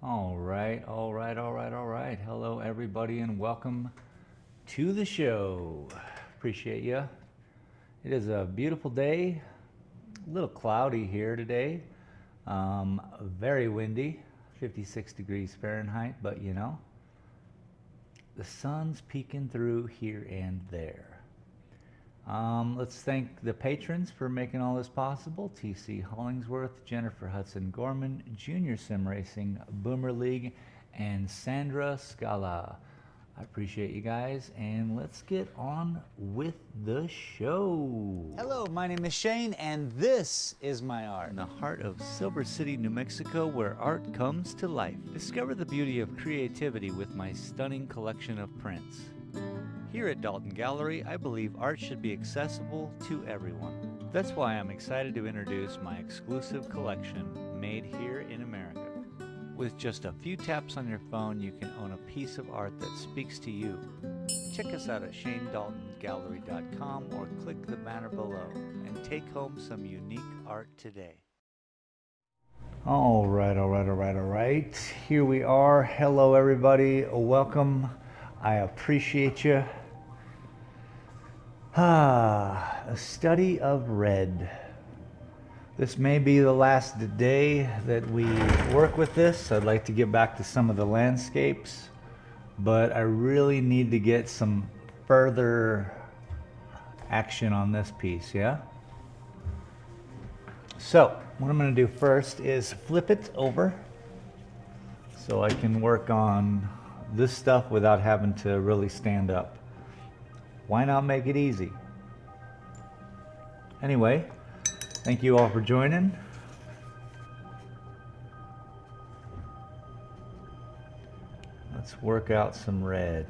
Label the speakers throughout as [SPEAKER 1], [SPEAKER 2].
[SPEAKER 1] All right, all right, all right, all right. Hello, everybody, and welcome to the show. Appreciate you. It is a beautiful day, a little cloudy here today, very windy, 56 degrees Fahrenheit, but the sun's peeking through here and there. Let's thank the patrons for making all this possible. TC Hollingsworth, Jennifer Hudson Gorman, Junior Sim Racing, Boomer League, and Sandra Scala. I appreciate you guys, and let's get on with the show.
[SPEAKER 2] Hello, my name is Shane, and this is my art.
[SPEAKER 1] In the heart of Silver City, New Mexico, where art comes to life. Discover the beauty of creativity with my stunning collection of prints. Here at Dalton Gallery, I believe art should be accessible to everyone. That's why I'm excited to introduce my exclusive collection, made here in America. With just a few taps on your phone, you can own a piece of art that speaks to you. Check us out at shanedaltongallery.com or click the banner below and take home some unique art today. All right, all right, all right, all right. Here we are. Hello, everybody. Welcome. I appreciate you. A study of red. This may be the last day that we work with this. I'd like to get back to some of the landscapes, but I really need to get some further action on this piece, yeah? So, what I'm going to do first is flip it over so I can work on this stuff without having to really stand up. Why not make it easy? Anyway, thank you all for joining. Let's work out some red.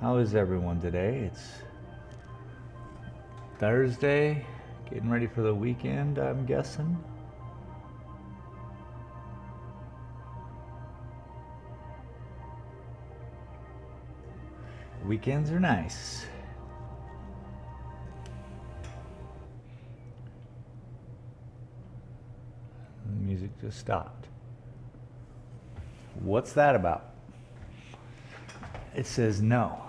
[SPEAKER 1] How is everyone today? It's Thursday, getting ready for the weekend, I'm guessing. Weekends are nice. The music just stopped. What's that about? It says no.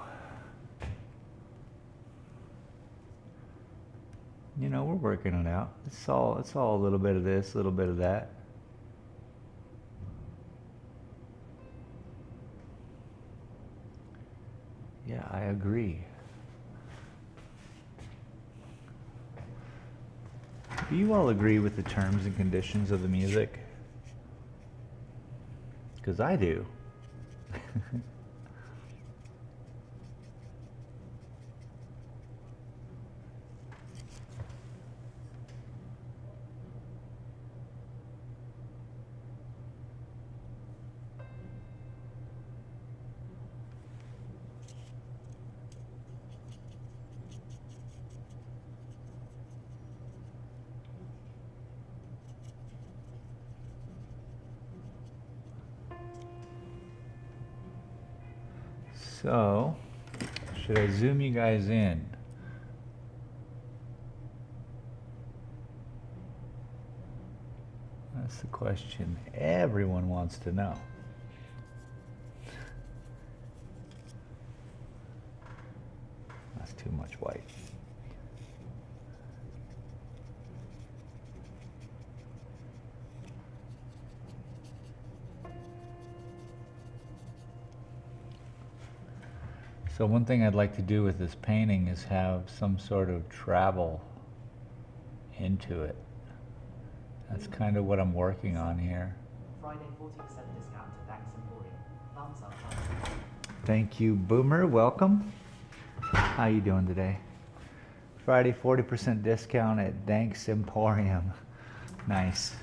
[SPEAKER 1] You know, we're working it out. It's all a little bit of this, a little bit of that. Yeah, I agree. Do you all agree with the terms and conditions of the music? Because I do. So, should I zoom you guys in? That's the question everyone wants to know. That's too much white. So one thing I'd like to do with this painting is have some sort of travel into it. That's kind of what I'm working on here.
[SPEAKER 3] Friday 40% discount to Dax Emporium. Thumbs up. Thumbs up.
[SPEAKER 1] Thank you, Boomer. Welcome. How you doing today? Friday 40% discount at Dank's Emporium. Nice.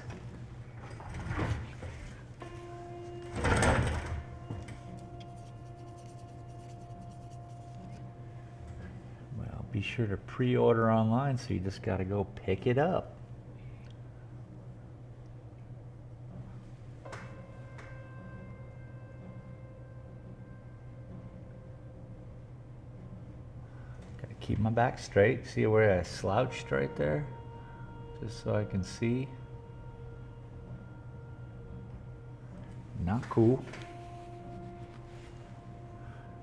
[SPEAKER 1] Well, be sure to pre-order online, so you just got to go pick it up. Got to keep my back straight. See where I slouched right there? Just so I can see. Not cool.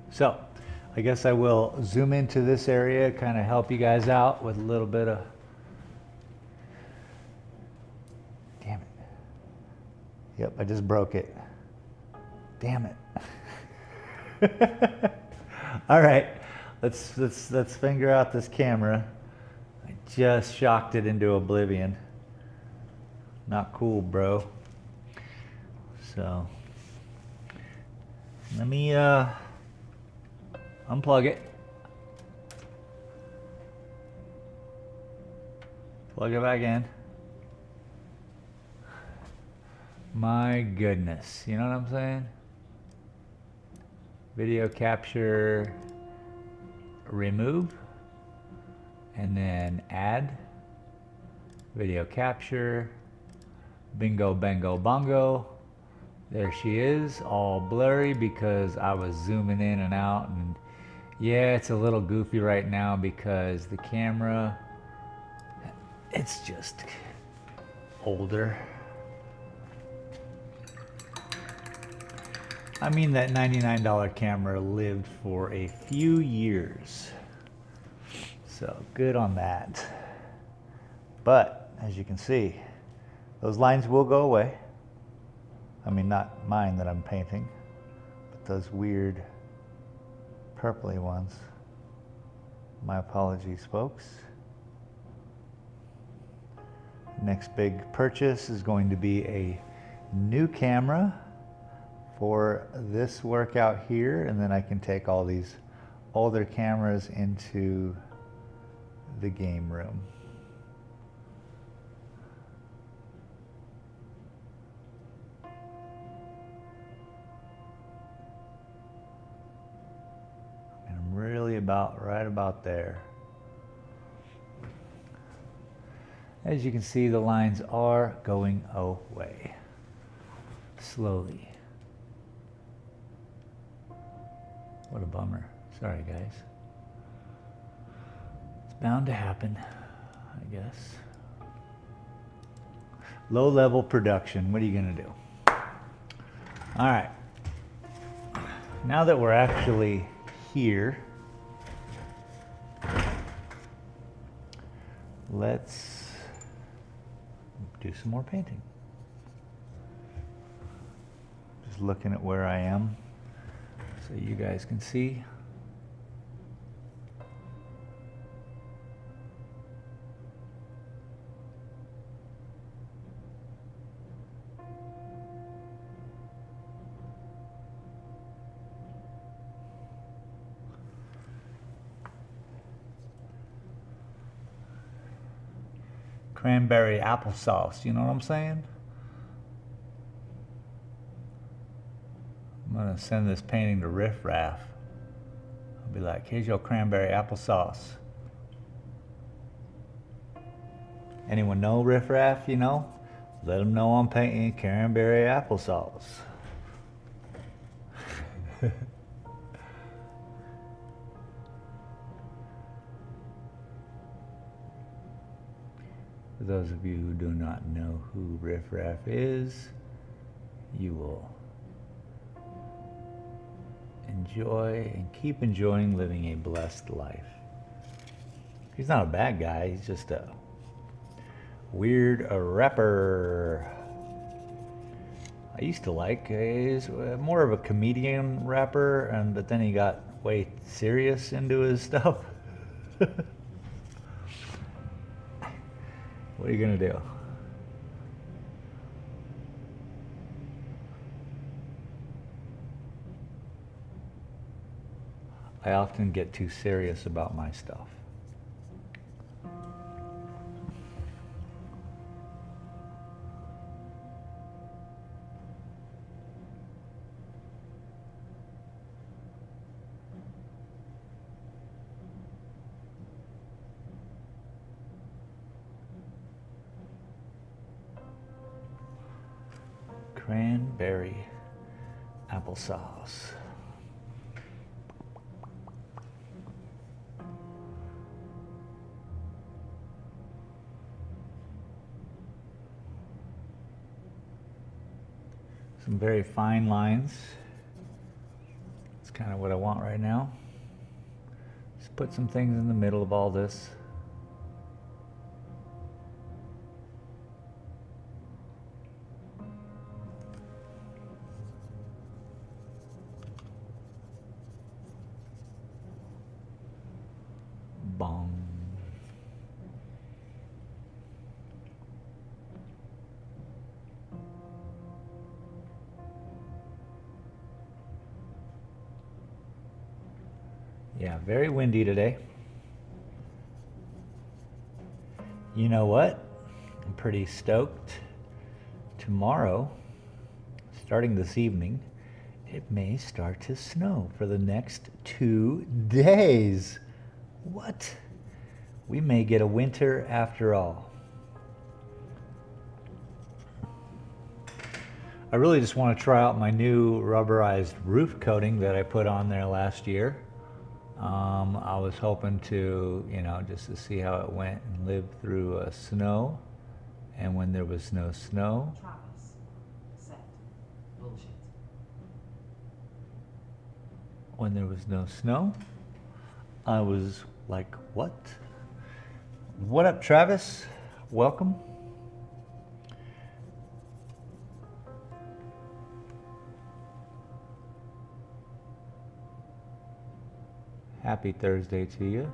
[SPEAKER 1] So, I guess I will zoom into this area, kind of help you guys out with a little bit of... Damn it. Yep, I just broke it. Damn it. All right, let's figure out this camera. I just shocked it into oblivion. Not cool, bro. So, let me unplug it. Plug it back in. My goodness, you know what I'm saying? Video capture, remove, and then add. Video capture, bingo, bango, bongo. There she is, all blurry because I was zooming in and out, and yeah, it's a little goofy right now because the camera, it's just older. I mean, that $99 camera lived for a few years, so good on that. But as you can see, those lines will go away. I mean, not mine that I'm painting, but those weird purpley ones. My apologies, folks. Next big purchase is going to be a new camera for this workout here, and then I can take all these older cameras into the game room. And I'm really right about there. As you can see, the lines are going away slowly. What a bummer. Sorry, guys. It's bound to happen, I guess. Low level production. What are you going to do? All right. Now that we're actually here, let's do some more painting. Just looking at where I am so you guys can see. Cranberry applesauce, you know what I'm saying? I'm gonna send this painting to Riff Raff. I'll be like, here's your cranberry applesauce. Anyone know Riff Raff, you know? Let them know I'm painting cranberry applesauce. For those of you who do not know who Riff Raff is, you will enjoy and keep enjoying living a blessed life. He's not a bad guy, he's just a weird rapper. I used to like, he's more of a comedian rapper, but then he got way serious into his stuff. What are you gonna do? I often get too serious about my stuff. Cranberry applesauce. Some very fine lines. It's kind of what I want right now. Just put some things in the middle of all this. Bong. Yeah, very windy today. You know what? I'm pretty stoked. Tomorrow, starting this evening, it may start to snow for the next 2 days. What? We may get a winter after all. I really just want to try out my new rubberized roof coating that I put on there last year. I was hoping to, just to see how it went and live through snow. And when there was no snow.
[SPEAKER 3] Travis. Set. Bullshit.
[SPEAKER 1] When there was no snow, I was like, what? What up, Travis? Welcome. Happy Thursday to you.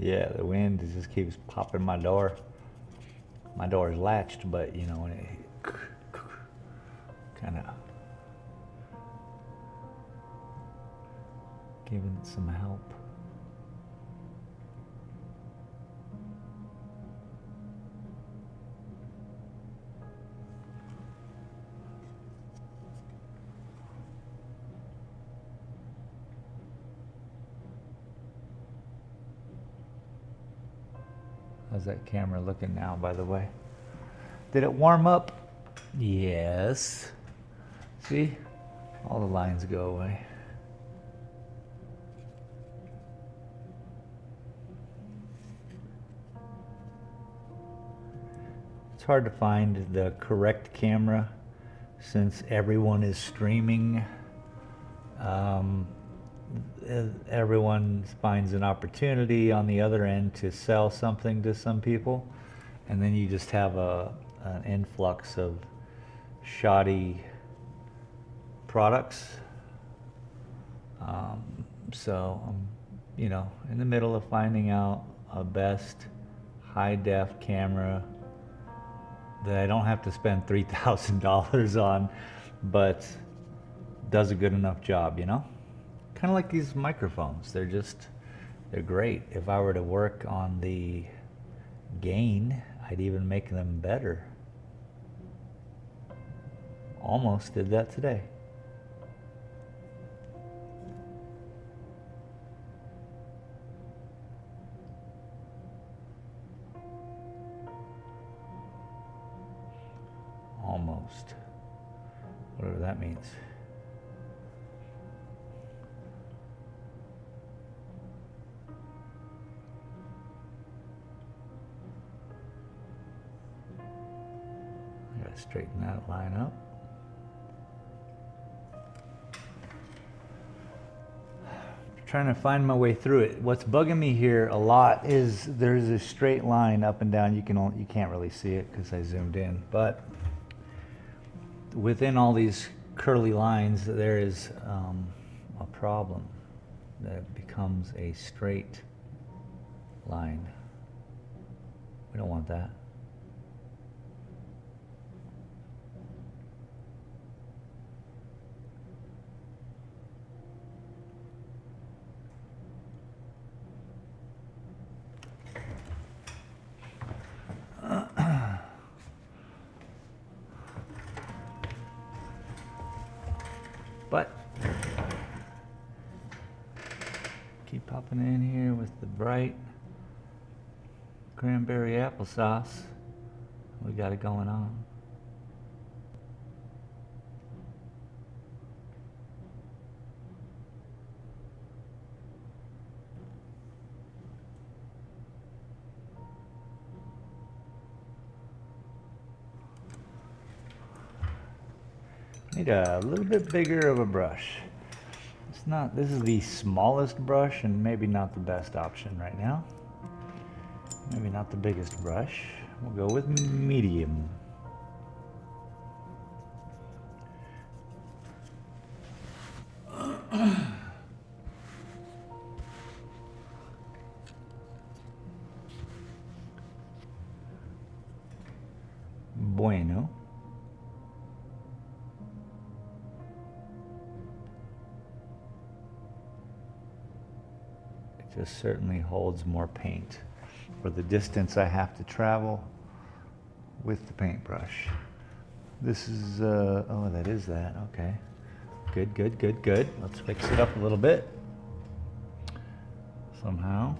[SPEAKER 1] Yeah, the wind just keeps popping my door. My door is latched, but when it kind of giving it some help. How's that camera looking now, by the way? Did it warm up? Yes. See? All the lines go away. It's hard to find the correct camera since everyone is streaming. Everyone finds an opportunity on the other end to sell something to some people, and then you just have an influx of shoddy products. So I'm, in the middle of finding out a best high-def camera that I don't have to spend $3,000 on, but does a good enough job, Kind of like these microphones. They're great. If I were to work on the gain, I'd even make them better. Almost did that today. Almost. Whatever that means. Gotta straighten that line up. Trying to find my way through it. What's bugging me here a lot is there's a straight line up and down. You can't really see it because I zoomed in, but within all these curly lines there is a problem that it becomes a straight line. We don't want that. But keep popping in here with the bright cranberry applesauce. We got it going on. Need a little bit bigger of a brush. It's not, this is the smallest brush and maybe not the best option right now. Maybe not the biggest brush. We'll go with medium. Bueno. It just certainly holds more paint for the distance I have to travel with the paintbrush. This is, oh, that is that, okay. Good, good, good, good. Let's fix it up a little bit. Somehow.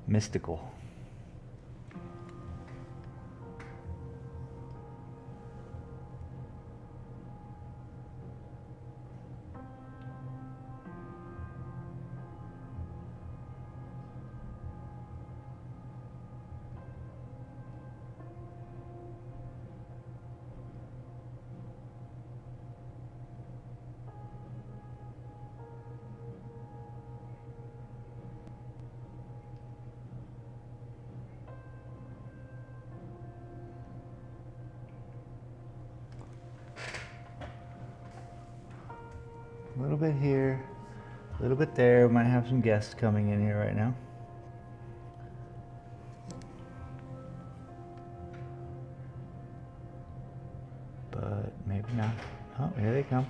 [SPEAKER 1] Mystical. A little bit here, a little bit there. We might have some guests coming in here right now. But maybe not. Oh, here they come.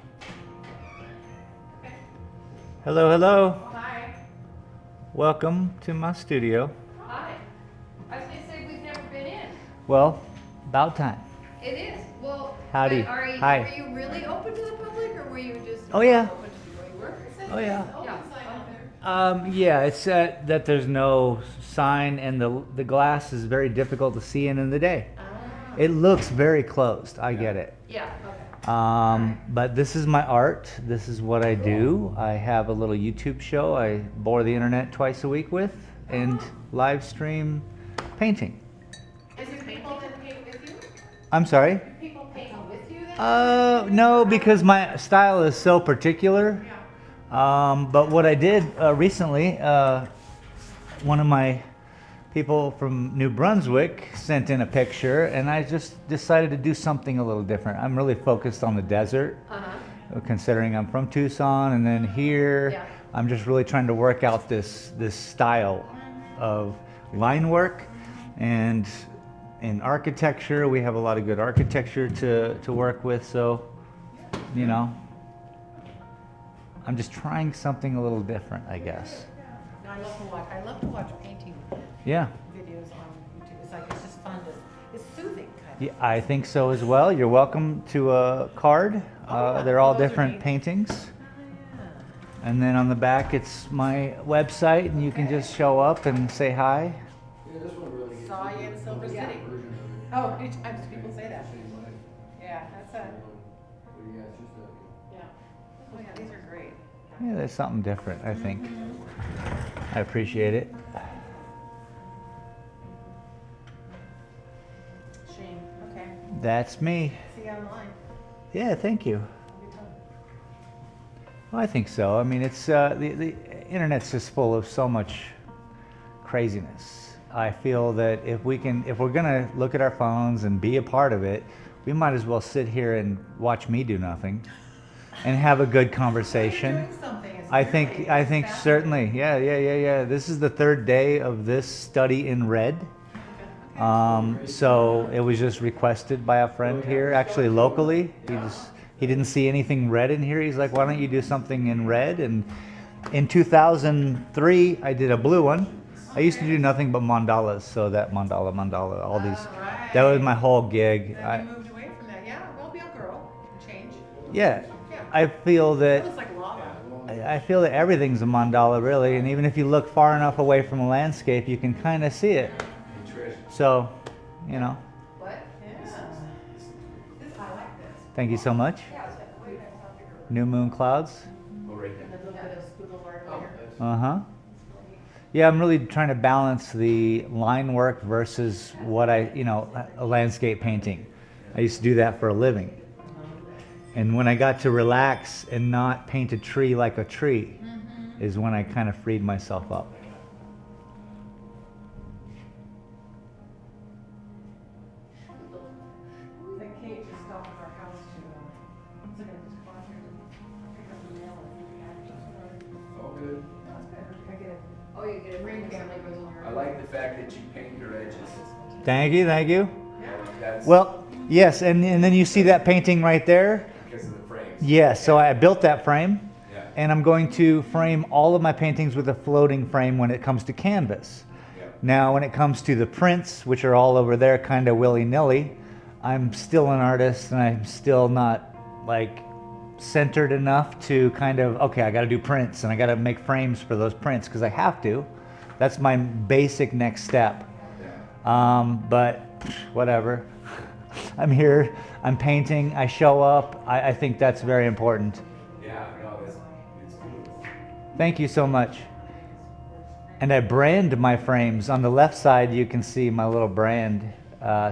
[SPEAKER 1] Hello, hello.
[SPEAKER 4] Hi.
[SPEAKER 1] Welcome to my studio.
[SPEAKER 4] Hi. I was going to say we've never been in.
[SPEAKER 1] Well, about time.
[SPEAKER 4] It is. Well,
[SPEAKER 1] Howdy.
[SPEAKER 4] but
[SPEAKER 1] Hi.
[SPEAKER 4] Were you really open to the public or were you just
[SPEAKER 1] Oh, yeah.
[SPEAKER 4] open to people you were?
[SPEAKER 1] Oh, yeah.
[SPEAKER 4] Yeah.
[SPEAKER 1] Yeah, it's that there's no sign and the glass is very difficult to see in the day. It looks very closed. I get it.
[SPEAKER 4] Yeah. Okay.
[SPEAKER 1] But this is my art. This is what I do. I have a little YouTube show I bore the internet twice a week with and live stream painting.
[SPEAKER 4] Is it people that paint with you?
[SPEAKER 1] I'm sorry?
[SPEAKER 4] Do people paint with you then?
[SPEAKER 1] No, because my style is so particular. But what I did recently, one of my people from New Brunswick sent in a picture, and I just decided to do something a little different. I'm really focused on the desert, considering I'm from Tucson, and then here,
[SPEAKER 4] Yeah.
[SPEAKER 1] I'm just really trying to work out this style of line work. And in architecture, we have a lot of good architecture to work with, so, you know, I'm just trying something a little different, I guess.
[SPEAKER 5] No, I love to watch painting
[SPEAKER 1] Yeah.
[SPEAKER 5] videos on YouTube. It's like, it's just fun to, it's soothing kind of.
[SPEAKER 1] Yeah, I think so as well. You're welcome to a card. They're all
[SPEAKER 5] those are
[SPEAKER 1] different
[SPEAKER 5] neat.
[SPEAKER 1] paintings.
[SPEAKER 5] Oh,
[SPEAKER 1] And then on the back, it's my website, and you can just show up and say hi.
[SPEAKER 6] Yeah, this one really gets
[SPEAKER 5] Saw you in Silver
[SPEAKER 6] the
[SPEAKER 5] City.
[SPEAKER 6] version of it.
[SPEAKER 5] Oh, many times people say that.
[SPEAKER 6] Same life.
[SPEAKER 5] Yeah, that's a,
[SPEAKER 6] But yeah, it's just a,
[SPEAKER 5] yeah. Oh yeah, these are great.
[SPEAKER 1] Yeah, there's something different, I think. I appreciate it.
[SPEAKER 5] Shane, okay.
[SPEAKER 1] That's me.
[SPEAKER 5] See you online.
[SPEAKER 1] Yeah, thank you.
[SPEAKER 5] Good time.
[SPEAKER 1] Well, I think so. I mean, it's the internet's just full of so much craziness. I feel that if we're gonna look at our phones and be a part of it, we might as well sit here and watch me do nothing, and have a good conversation.
[SPEAKER 5] You're doing something. It's
[SPEAKER 1] I
[SPEAKER 5] great.
[SPEAKER 1] think
[SPEAKER 5] It's fascinating.
[SPEAKER 1] certainly. Yeah. This is the third day of this study in red.
[SPEAKER 5] Okay.
[SPEAKER 2] So it was just requested by a friend here, actually locally. He didn't see anything red in here. He's like, why don't you do something in red? And in 2003, I did a blue one. I used to do nothing but mandalas, so that mandala, all these.
[SPEAKER 5] Right.
[SPEAKER 2] That was my whole gig.
[SPEAKER 5] Then you moved away from that. Yeah, well, be a girl. Change.
[SPEAKER 2] Yeah,
[SPEAKER 5] Yeah.
[SPEAKER 2] I feel
[SPEAKER 5] It
[SPEAKER 2] that
[SPEAKER 5] looks like lava.
[SPEAKER 2] I feel that everything's a mandala really, and even if you look far enough away from a landscape, you can kind of see it. So, you know,
[SPEAKER 5] What? Yeah. I like this.
[SPEAKER 2] thank you so much. New moon clouds.
[SPEAKER 5] And a little bit of squiggle art
[SPEAKER 6] Oh,
[SPEAKER 5] here.
[SPEAKER 6] that's,
[SPEAKER 2] Uh-huh. Yeah, I'm really trying to balance the line work versus what a landscape painting. I used to do that for a living. And when I got to relax and not paint a tree like a tree is when I kind of freed myself up.
[SPEAKER 5] The cage is stopped at our house to, it's like a dishwasher to pick up the mail and
[SPEAKER 6] all good.
[SPEAKER 5] that's good. I get it.
[SPEAKER 4] Oh, you get a ring family goes on your.
[SPEAKER 6] I like the fact that you paint your edges.
[SPEAKER 2] Thank you, thank you.
[SPEAKER 6] That's
[SPEAKER 2] Well, yes, and then you see that painting right there?
[SPEAKER 6] because of the frames.
[SPEAKER 2] Yes, so I built that frame.
[SPEAKER 6] Yeah.
[SPEAKER 2] And I'm going to frame all of my paintings with a floating frame when it comes to canvas.
[SPEAKER 6] Yeah.
[SPEAKER 2] Now, when it comes to the prints, which are all over there kind of willy-nilly, I'm still an artist and I'm still not like centered enough to kind of, okay, I got to do prints and I got to make frames for those prints because I have to. That's my basic next step. But whatever. I'm here, I'm painting, I show up. I think that's very important.
[SPEAKER 6] Yeah, no, it's beautiful.
[SPEAKER 2] Thank you so much. And I brand my frames. On the left side, you can see my little brand.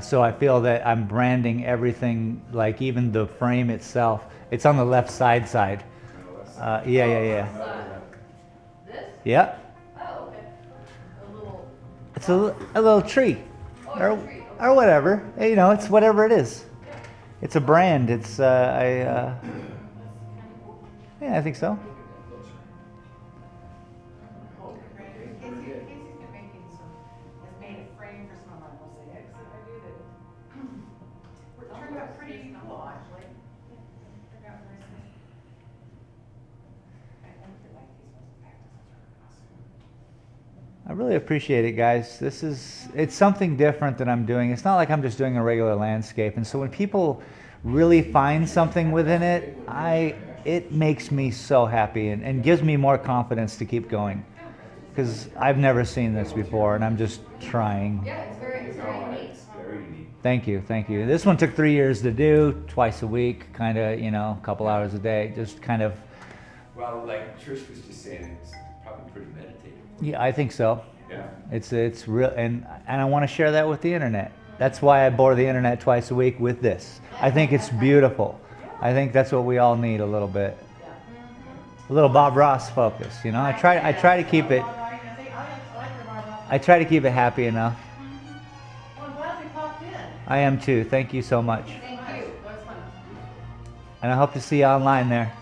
[SPEAKER 2] So I feel that I'm branding everything, like even the frame itself. It's on the left side. Yeah.
[SPEAKER 4] This?
[SPEAKER 2] Yeah.
[SPEAKER 4] Oh, okay. A little.
[SPEAKER 2] It's a little tree.
[SPEAKER 4] Oh, it's
[SPEAKER 2] Or,
[SPEAKER 4] a tree.
[SPEAKER 2] or whatever. You know, it's whatever it is. It's a brand. It's, yeah, I think so.
[SPEAKER 5] Casey's been making has made a frame for some of my mosaics that I do that turned out pretty cool, actually. Turned out very nice. I really like these ones.
[SPEAKER 2] I really appreciate it, guys. It's something different that I'm doing. It's not like I'm just doing a regular landscape. And so when people really find something within it, it makes me so happy and gives me more confidence to keep going. Because I've never seen this before and I'm just trying.
[SPEAKER 4] Yeah, it's very neat.
[SPEAKER 6] It's very unique.
[SPEAKER 2] Thank you, thank you. This one took 3 years to do, twice a week, kind of, a couple hours a day, just kind of.
[SPEAKER 6] Well, like Trish was just saying, it's probably pretty meditative.
[SPEAKER 2] Yeah, I think so.
[SPEAKER 6] Yeah.
[SPEAKER 2] It's real, and I want to share that with the internet. That's why I bore the internet twice a week with this. I think it's beautiful. I think that's what we all need a little bit. A little Bob Ross focus, I try to keep it. I try to keep it happy enough.
[SPEAKER 5] Well, I'm glad we popped in.
[SPEAKER 2] I am too. Thank you so much,
[SPEAKER 4] Thank you. That was fun.
[SPEAKER 2] and I hope to see you online there.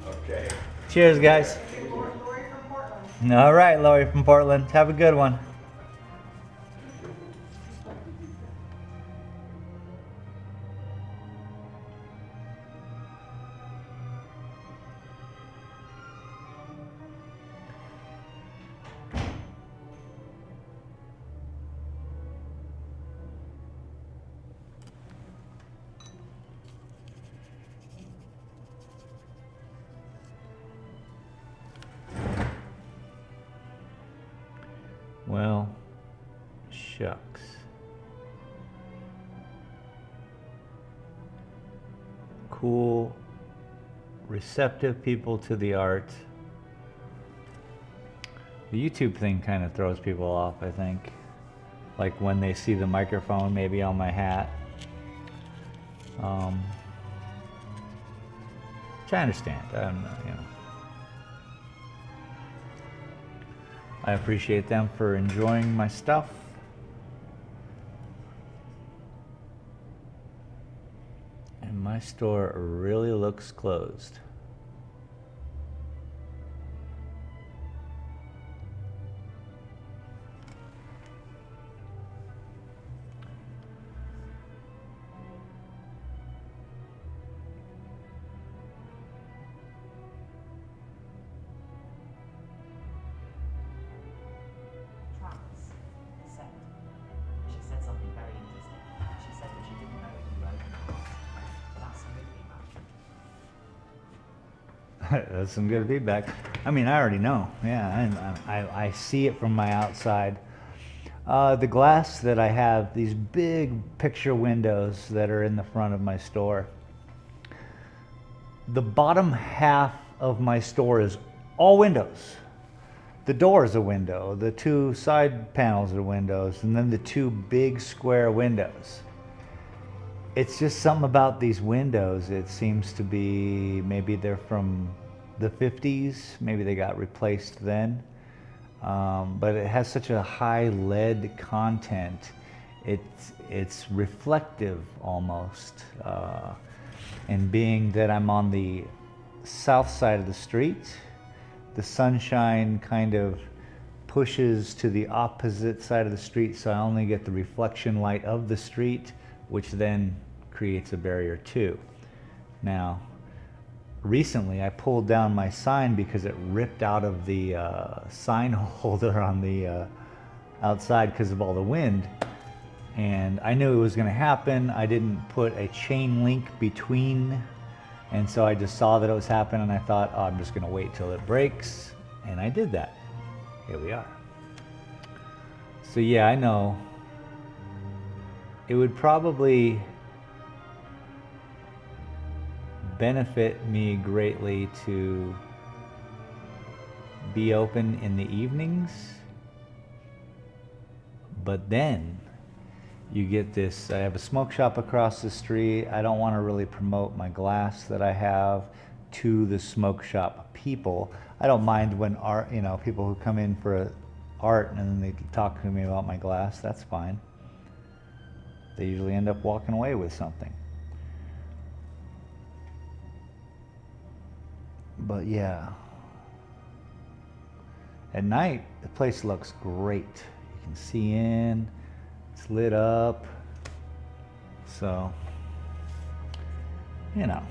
[SPEAKER 6] Okay.
[SPEAKER 2] Cheers, guys.
[SPEAKER 5] Lori from Portland.
[SPEAKER 2] All right, Lori from Portland. Have a good one. Well, shucks. Cool, receptive people to the art. The YouTube thing kind of throws people off, I think. Like when they see the microphone maybe on my hat. Which I understand. I appreciate them for enjoying my stuff. And my store really looks closed. That's some good feedback. I mean, I already know. Yeah, and I see it from my outside. The glass that I have, these big picture windows that are in the front of my store. The bottom half of my store is all windows. The door is a window, the two side panels are windows, and then the two big square windows. It's just something about these windows. It seems to be, maybe they're from the 50s, maybe they got replaced then. But it has such a high lead content. It's reflective almost. And being that I'm on the south side of the street, the sunshine kind of pushes to the opposite side of the street, so I only get the reflection light of the street, which then creates a barrier too. Now, recently I pulled down my sign because it ripped out of the sign holder on the outside because of all the wind. And I knew it was going to happen. I didn't put a chain link between, and so I just saw that it was happening and I thought, oh, I'm just going to wait till it breaks, and I did that. Here we are. So yeah, I know it would probably benefit me greatly to be open in the evenings, but then you get this, I have a smoke shop across the street. I don't want to really promote my glass that I have to the smoke shop people. I don't mind when art, you know, people who come in for art and then they talk to me about my glass, that's fine. They usually end up walking away with something. But yeah, at night the place looks great. You can see in, it's lit up, so you know.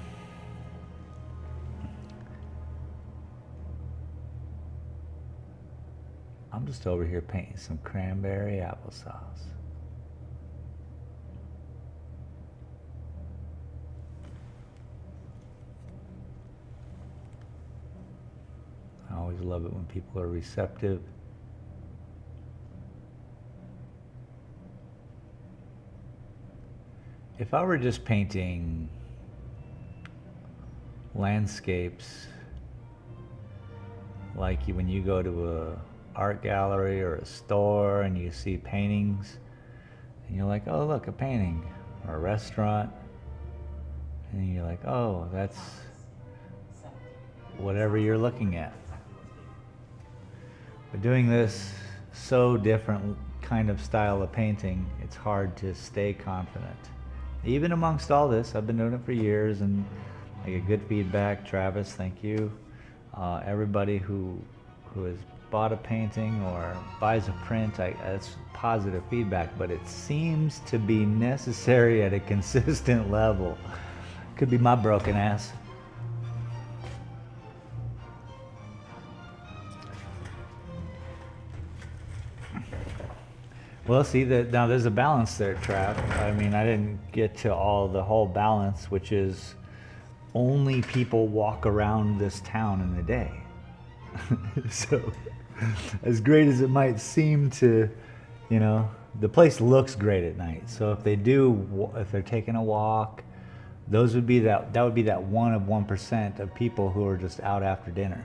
[SPEAKER 2] I'm just over here painting some cranberry applesauce. I always love it when people are receptive. If I were just painting landscapes, like when you go to a art gallery or a store and you see paintings and you're like, oh look, a painting, or a restaurant, and you're like, oh, that's whatever you're looking at. But doing this so different kind of style of painting, it's hard to stay confident. Even amongst all this, I've been doing it for years and I get good feedback. Travis, thank you. Everybody who has bought a painting or buys a print, that's positive feedback, but it seems to be necessary at a consistent level. Could be my broken ass. Well, see that now there's a balance there, Trav. I mean, I didn't get to the whole balance, which is only people walk around this town in a day. So, as great as it might seem to, you know, the place looks great at night. So if they're taking a walk, those would be that would be that 1 of 1% of people who are just out after dinner,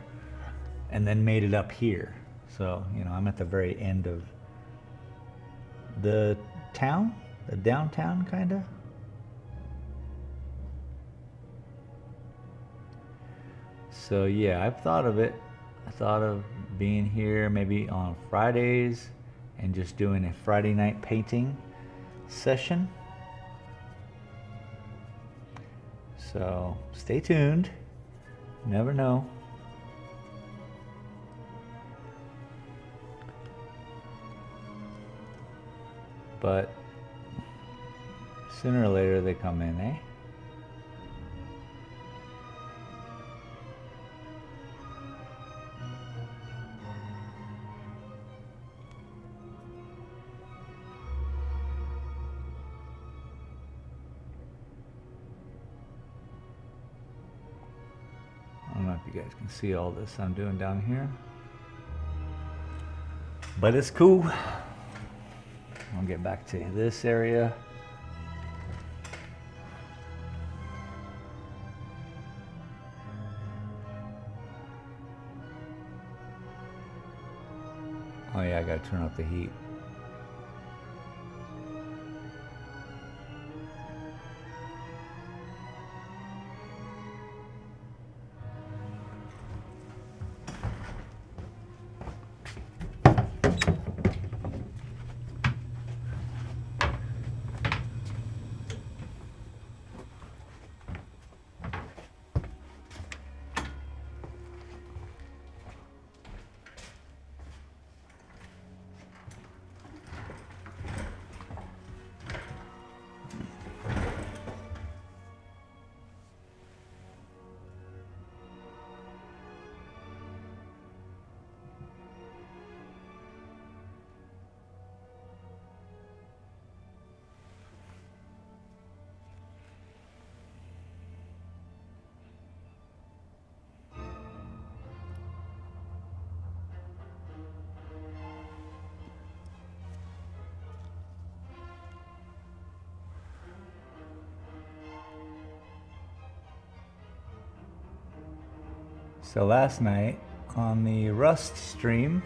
[SPEAKER 2] and then made it up here. So you know, I'm at the very end of the town, the downtown kinda. So yeah, I've thought of it. I thought of being here maybe on Fridays and just doing a Friday night painting session. So stay tuned. You never know. But sooner or later they come in, eh? I don't know if you you guys can see all this I'm doing down here. But it's cool. I'll get back to this area. Oh yeah, I gotta turn up the heat. So last night on the Rust stream,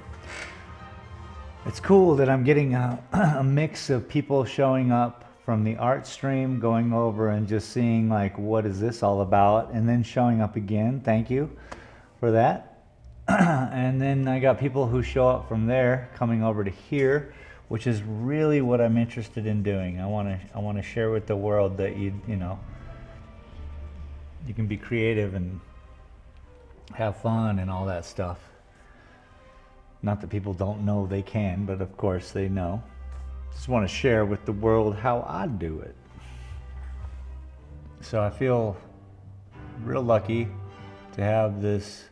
[SPEAKER 2] it's cool that I'm getting a mix of people showing up from the art stream, going over and just seeing like, what is this all about? And then showing up again. Thank you for that. And then I got people who show up from there coming over to here, which is really what I'm interested in doing. I want to share with the world that you know, you can be creative and have fun and all that stuff. Not that people don't know they can, but of course they know. Just want to share with the world how I do it. So I feel real lucky to have this,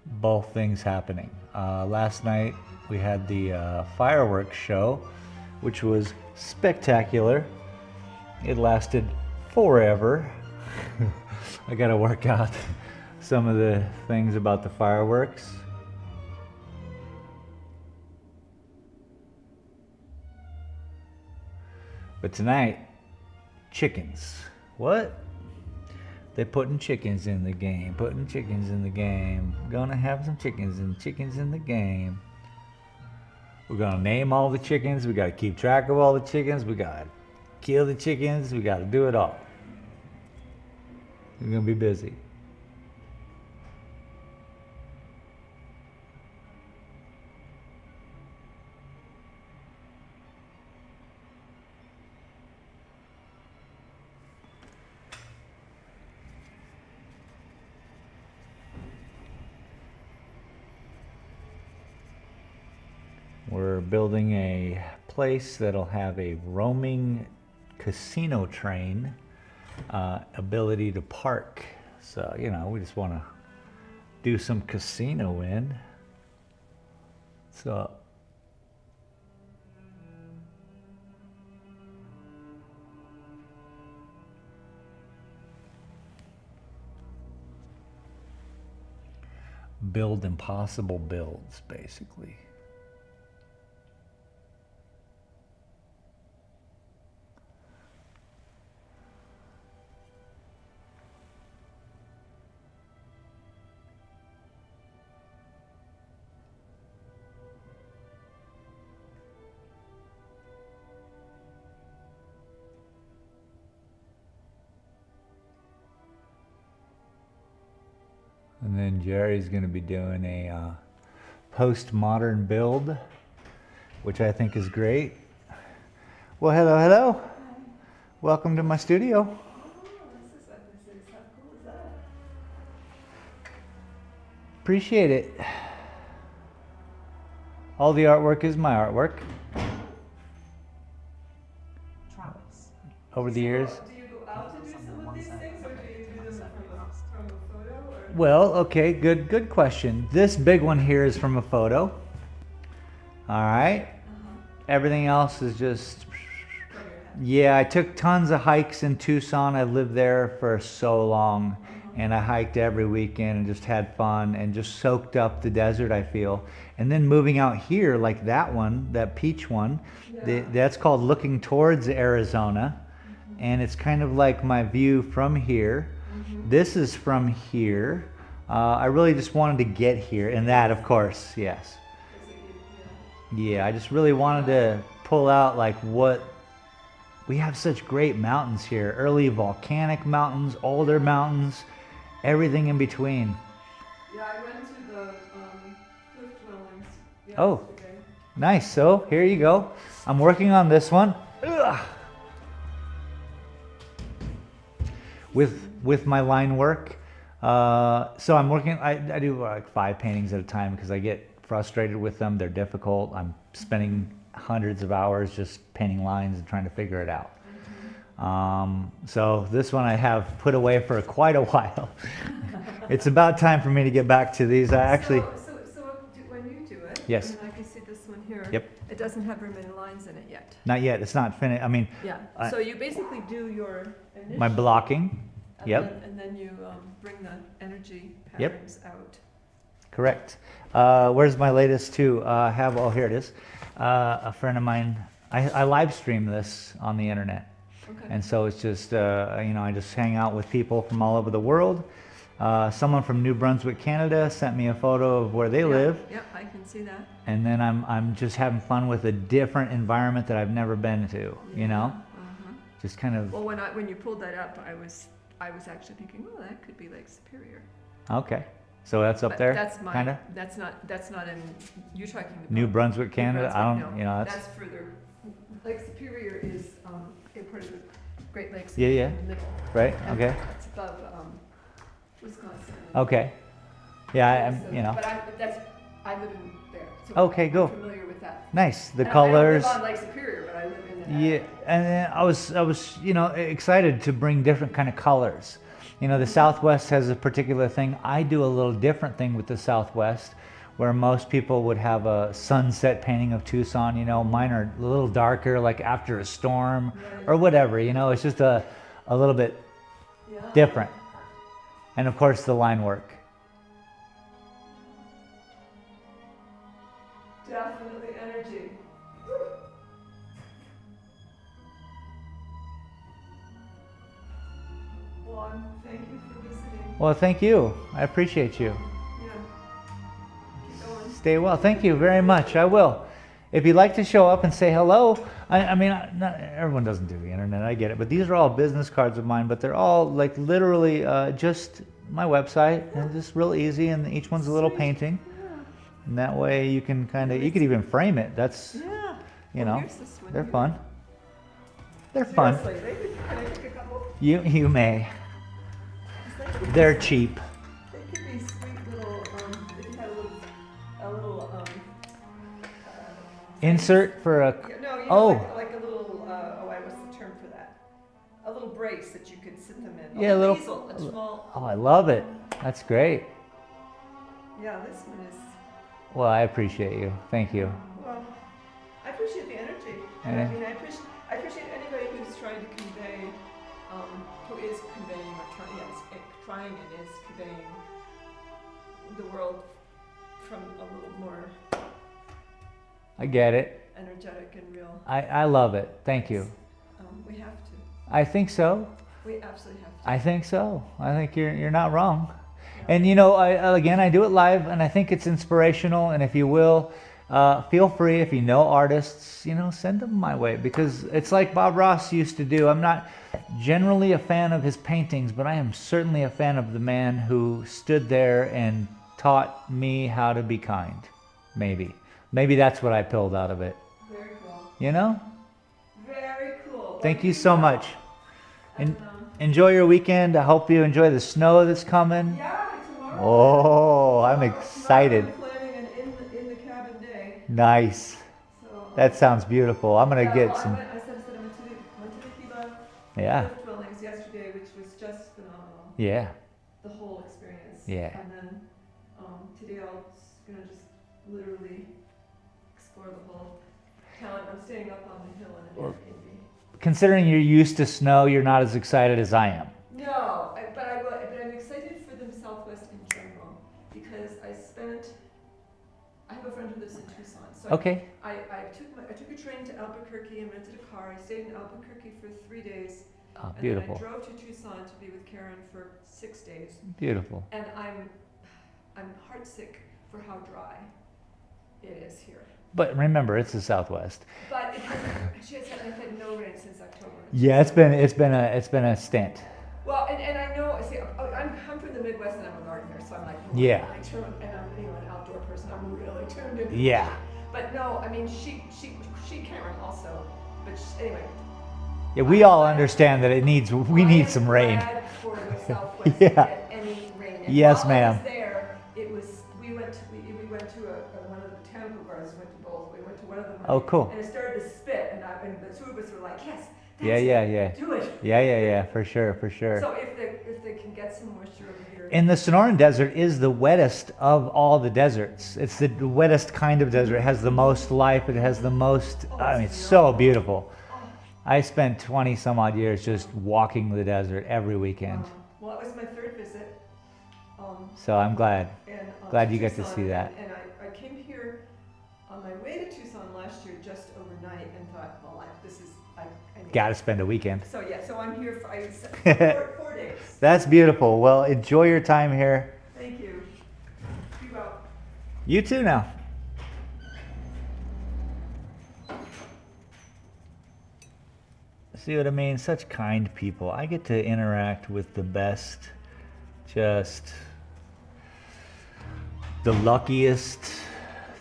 [SPEAKER 2] both things happening. Last night we had the fireworks show, which was spectacular. It lasted forever. I gotta work out some of the things about the fireworks. But tonight, chickens. What? They're putting chickens in the game, putting chickens in the game. Gonna have some chickens in the game. We're gonna name all the chickens. We gotta keep track of all the chickens. We gotta kill the chickens. We gotta do it all. We're gonna be busy. We're building a place that'll have a roaming casino train, ability to park. So, you know, we just want to do some casino in. So, build impossible builds, basically. And then Jerry's going to be doing a postmodern build, which I think is great. Well, hello, hello. Hi. Welcome to my studio.
[SPEAKER 4] Oh, this is what this is. How cool is that?
[SPEAKER 2] Appreciate it. All the artwork is my artwork.
[SPEAKER 3] Travis.
[SPEAKER 2] Over the years.
[SPEAKER 4] Do you go out to do some of these things, or do you do them from a photo? Or?
[SPEAKER 2] Well, okay, good question. This big one here is from a photo. All right. Everything else is just, yeah, I took tons of hikes in Tucson. I lived there for so long. and I hiked every weekend and just had fun and just soaked up the desert, I feel. And then moving out here, like that one, that peach one, that's called Looking Towards Arizona. And it's kind of like my view from here. This is from here. I really just wanted to get here, and that, of course, yes. Yeah, I just really wanted to pull out like what we have such great mountains here. Early volcanic mountains, older mountains, everything in between.
[SPEAKER 4] Yeah, I went to the cliff dwellings yesterday.
[SPEAKER 2] Oh, nice. So here you go. I'm working on this one. Ugh. With my line work. So I'm working, I do like 5 paintings at a time because I get frustrated with them. They're difficult. I'm spending hundreds of hours just painting lines and trying to figure it out. So this one I have put away for quite a while. It's about time for me to get back to these. I actually...
[SPEAKER 4] When you do it,
[SPEAKER 2] yes.
[SPEAKER 4] and I can see this one here.
[SPEAKER 2] Yep.
[SPEAKER 4] It doesn't have very many lines in it yet.
[SPEAKER 2] Not yet. It's not finished. I mean...
[SPEAKER 4] Yeah. So you basically do your initial...
[SPEAKER 2] My blocking.
[SPEAKER 4] And
[SPEAKER 2] Yep.
[SPEAKER 4] and then you bring the energy
[SPEAKER 2] Yep.
[SPEAKER 4] patterns out.
[SPEAKER 2] Correct. Where's my latest two? Oh, here it is. A friend of mine, I live stream this on the internet.
[SPEAKER 4] Okay.
[SPEAKER 2] And so it's just, I just hang out with people from all over the world. Someone from New Brunswick, Canada sent me a photo of where they live.
[SPEAKER 4] Yep, I can see that.
[SPEAKER 2] And then I'm just having fun with a different environment that I've never been to, you know? Just kind of...
[SPEAKER 4] Well, when you pulled that up, I was actually thinking, oh, that could be Lake Superior.
[SPEAKER 2] Okay. So that's up
[SPEAKER 4] But
[SPEAKER 2] there,
[SPEAKER 4] that's my,
[SPEAKER 2] kind of?
[SPEAKER 4] That's not in, you're talking about.
[SPEAKER 2] New Brunswick,
[SPEAKER 4] New
[SPEAKER 2] Canada? I
[SPEAKER 4] Brunswick,
[SPEAKER 2] don't,
[SPEAKER 4] no,
[SPEAKER 2] that's...
[SPEAKER 4] That's further, Lake Superior is a part of the Great Lakes.
[SPEAKER 2] Yeah, yeah.
[SPEAKER 4] In the middle.
[SPEAKER 2] Right,
[SPEAKER 4] And
[SPEAKER 2] okay.
[SPEAKER 4] It's above Wisconsin.
[SPEAKER 2] Okay. Yeah,
[SPEAKER 4] But I live in there. So
[SPEAKER 2] Okay, go.
[SPEAKER 4] I'm familiar with that.
[SPEAKER 2] Nice. The
[SPEAKER 4] And
[SPEAKER 2] colors.
[SPEAKER 4] I don't live on Lake Superior, but I live in the.
[SPEAKER 2] Yeah, and then I was excited to bring different kind of colors. The Southwest has a particular thing. I do a little different thing with the Southwest, where most people would have a sunset painting of Tucson. Mine are a little darker, like after a storm or whatever. It's just a little bit different. And of course, the line work.
[SPEAKER 4] Definitely energy. Well, thank you for visiting.
[SPEAKER 2] Well, thank you. I appreciate you.
[SPEAKER 4] Yeah. Keep going.
[SPEAKER 2] Stay well. Thank you very much. I will. If you'd like to show up and say hello, I mean, not everyone doesn't do the internet. I get it, but these are all business cards of mine. But they're all like literally just my website, and just real easy. And each one's a little painting, and that way you can you could even frame it. That's
[SPEAKER 4] Yeah. Here's this one
[SPEAKER 2] they're
[SPEAKER 4] here.
[SPEAKER 2] fun. They're fun.
[SPEAKER 4] Seriously, can I take a couple?
[SPEAKER 2] You may.
[SPEAKER 4] It's like-
[SPEAKER 2] They're cheap.
[SPEAKER 4] They could be sweet little, if you had a little,
[SPEAKER 2] Insert for a.
[SPEAKER 4] no, you know,
[SPEAKER 2] Oh.
[SPEAKER 4] like a little, what's the term for that? A little brace that you could sit them in.
[SPEAKER 2] Yeah, a little-
[SPEAKER 4] easel, a small,
[SPEAKER 2] Oh, I love it. That's great.
[SPEAKER 4] yeah, this one is,
[SPEAKER 2] Well, I appreciate you. Thank you.
[SPEAKER 4] well, I appreciate the energy.
[SPEAKER 2] Yeah.
[SPEAKER 4] I mean, I appreciate anybody who's trying to convey, who is conveying or trying and is conveying the world from a little more
[SPEAKER 2] I get it.
[SPEAKER 4] energetic and real.
[SPEAKER 2] I love it. Thank you.
[SPEAKER 4] We have to.
[SPEAKER 2] I think so.
[SPEAKER 4] We absolutely have to.
[SPEAKER 2] I think so. I think you're not wrong. And I do it live, and I think it's inspirational. And if you will, feel free, if you know artists, send them my way, because it's like Bob Ross used to do. I'm not generally a fan of his paintings, but I am certainly a fan of the man who stood there and taught me how to be kind. Maybe that's what I pulled out of it.
[SPEAKER 4] Very cool. Very cool.
[SPEAKER 2] Thank you so much. And enjoy your weekend. I hope you enjoy the snow that's coming.
[SPEAKER 4] Yeah, tomorrow.
[SPEAKER 2] Oh, I'm excited.
[SPEAKER 4] I'm planning an in the cabin day.
[SPEAKER 2] Nice.
[SPEAKER 4] So,
[SPEAKER 2] That sounds beautiful. I'm gonna get
[SPEAKER 4] I
[SPEAKER 2] some.
[SPEAKER 4] went to the Gila
[SPEAKER 2] Yeah.
[SPEAKER 4] cliff dwellings yesterday, which was just phenomenal.
[SPEAKER 2] Yeah.
[SPEAKER 4] The whole experience.
[SPEAKER 2] Yeah.
[SPEAKER 4] And then today I'm gonna just literally explore the whole town. I'm staying up on the hill in an Airbnb.
[SPEAKER 2] Considering you're used to snow, you're not as excited as I am.
[SPEAKER 4] No, but I'm excited like,
[SPEAKER 2] Okay.
[SPEAKER 4] I took a train to Albuquerque and rented a car. I stayed in Albuquerque for 3 days.
[SPEAKER 2] Oh,
[SPEAKER 4] And
[SPEAKER 2] beautiful.
[SPEAKER 4] then I drove to Tucson to be with Karen for 6 days.
[SPEAKER 2] Beautiful.
[SPEAKER 4] And I'm heartsick for how dry it is here.
[SPEAKER 2] But remember, it's the Southwest.
[SPEAKER 4] But she has had no rain since October.
[SPEAKER 2] Yeah, it's been a stint.
[SPEAKER 4] Well, and I know, see, I'm from the Midwest and I'm a gardener, so I'm like,
[SPEAKER 2] Yeah.
[SPEAKER 4] really tuned, and I'm an outdoor person. I'm really tuned in.
[SPEAKER 2] Yeah.
[SPEAKER 4] But no, I mean, she Karen also, but anyway.
[SPEAKER 2] Yeah, we all understand that we need some rain.
[SPEAKER 4] I am glad for the Southwest
[SPEAKER 2] Yeah.
[SPEAKER 4] to get any rain. And
[SPEAKER 2] Yes,
[SPEAKER 4] while
[SPEAKER 2] ma'am.
[SPEAKER 4] I was there, we went to one of the botanical gardens. We went to both. We went to one of them.
[SPEAKER 2] Oh, cool.
[SPEAKER 4] And it started to spit, and the two of us were like, yes.
[SPEAKER 2] Yeah,
[SPEAKER 4] Do it.
[SPEAKER 2] Yeah, for sure.
[SPEAKER 4] So if they can get some moisture over here.
[SPEAKER 2] And the Sonoran Desert is the wettest of all the deserts. It's the wettest kind of desert. It has the most life. It has the most, I mean, it's so beautiful. I spent 20 some odd years just walking the desert every weekend.
[SPEAKER 4] Well, it was my 3rd visit.
[SPEAKER 2] So I'm glad.
[SPEAKER 4] And,
[SPEAKER 2] Glad you got to
[SPEAKER 4] Tucson,
[SPEAKER 2] see that.
[SPEAKER 4] And I came here on my way to Tucson last year just overnight and thought, well, I need
[SPEAKER 2] Got to spend a weekend.
[SPEAKER 4] So yeah, so I'm here for 4 days.
[SPEAKER 2] That's beautiful. Well, enjoy your time here.
[SPEAKER 4] Thank you. Be well.
[SPEAKER 2] You too now. See what I mean? Such kind people. I get to interact with the best, just the luckiest,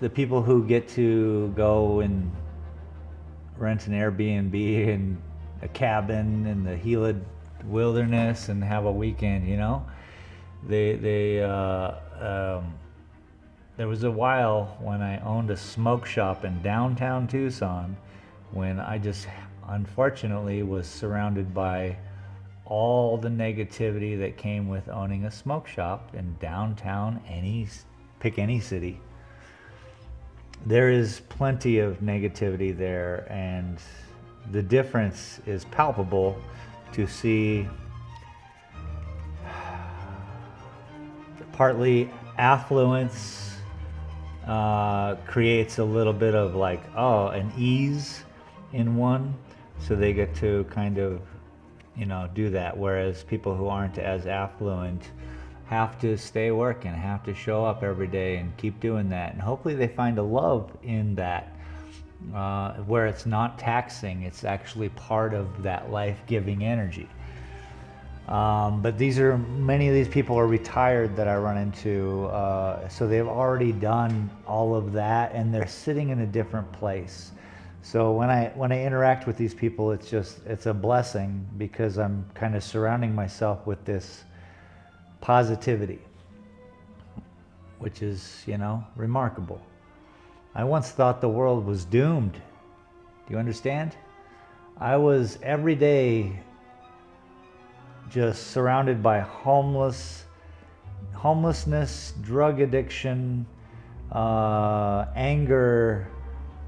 [SPEAKER 2] the people who get to go and rent an Airbnb in a cabin in the Gila wilderness and have a weekend, you know? There was a while when I owned a smoke shop in downtown Tucson when I just unfortunately was surrounded by all the negativity that came with owning a smoke shop in downtown, pick any city. There is plenty of negativity there, and the difference is palpable to see. Partly affluence creates a little bit of like, an ease in one, so they get to kind of, do that, whereas people who aren't as affluent have to stay working, have to show up every day and keep doing that, and hopefully they find a love in that, where it's not taxing, it's actually part of that life-giving energy. But many of these people are retired that I run into, so they've already done all of that and they're sitting in a different place. So when I interact with these people, it's a blessing because I'm kind of surrounding myself with this positivity, which is, remarkable. I once thought the world was doomed. Do you understand? I was every day just surrounded by homelessness, drug addiction, anger,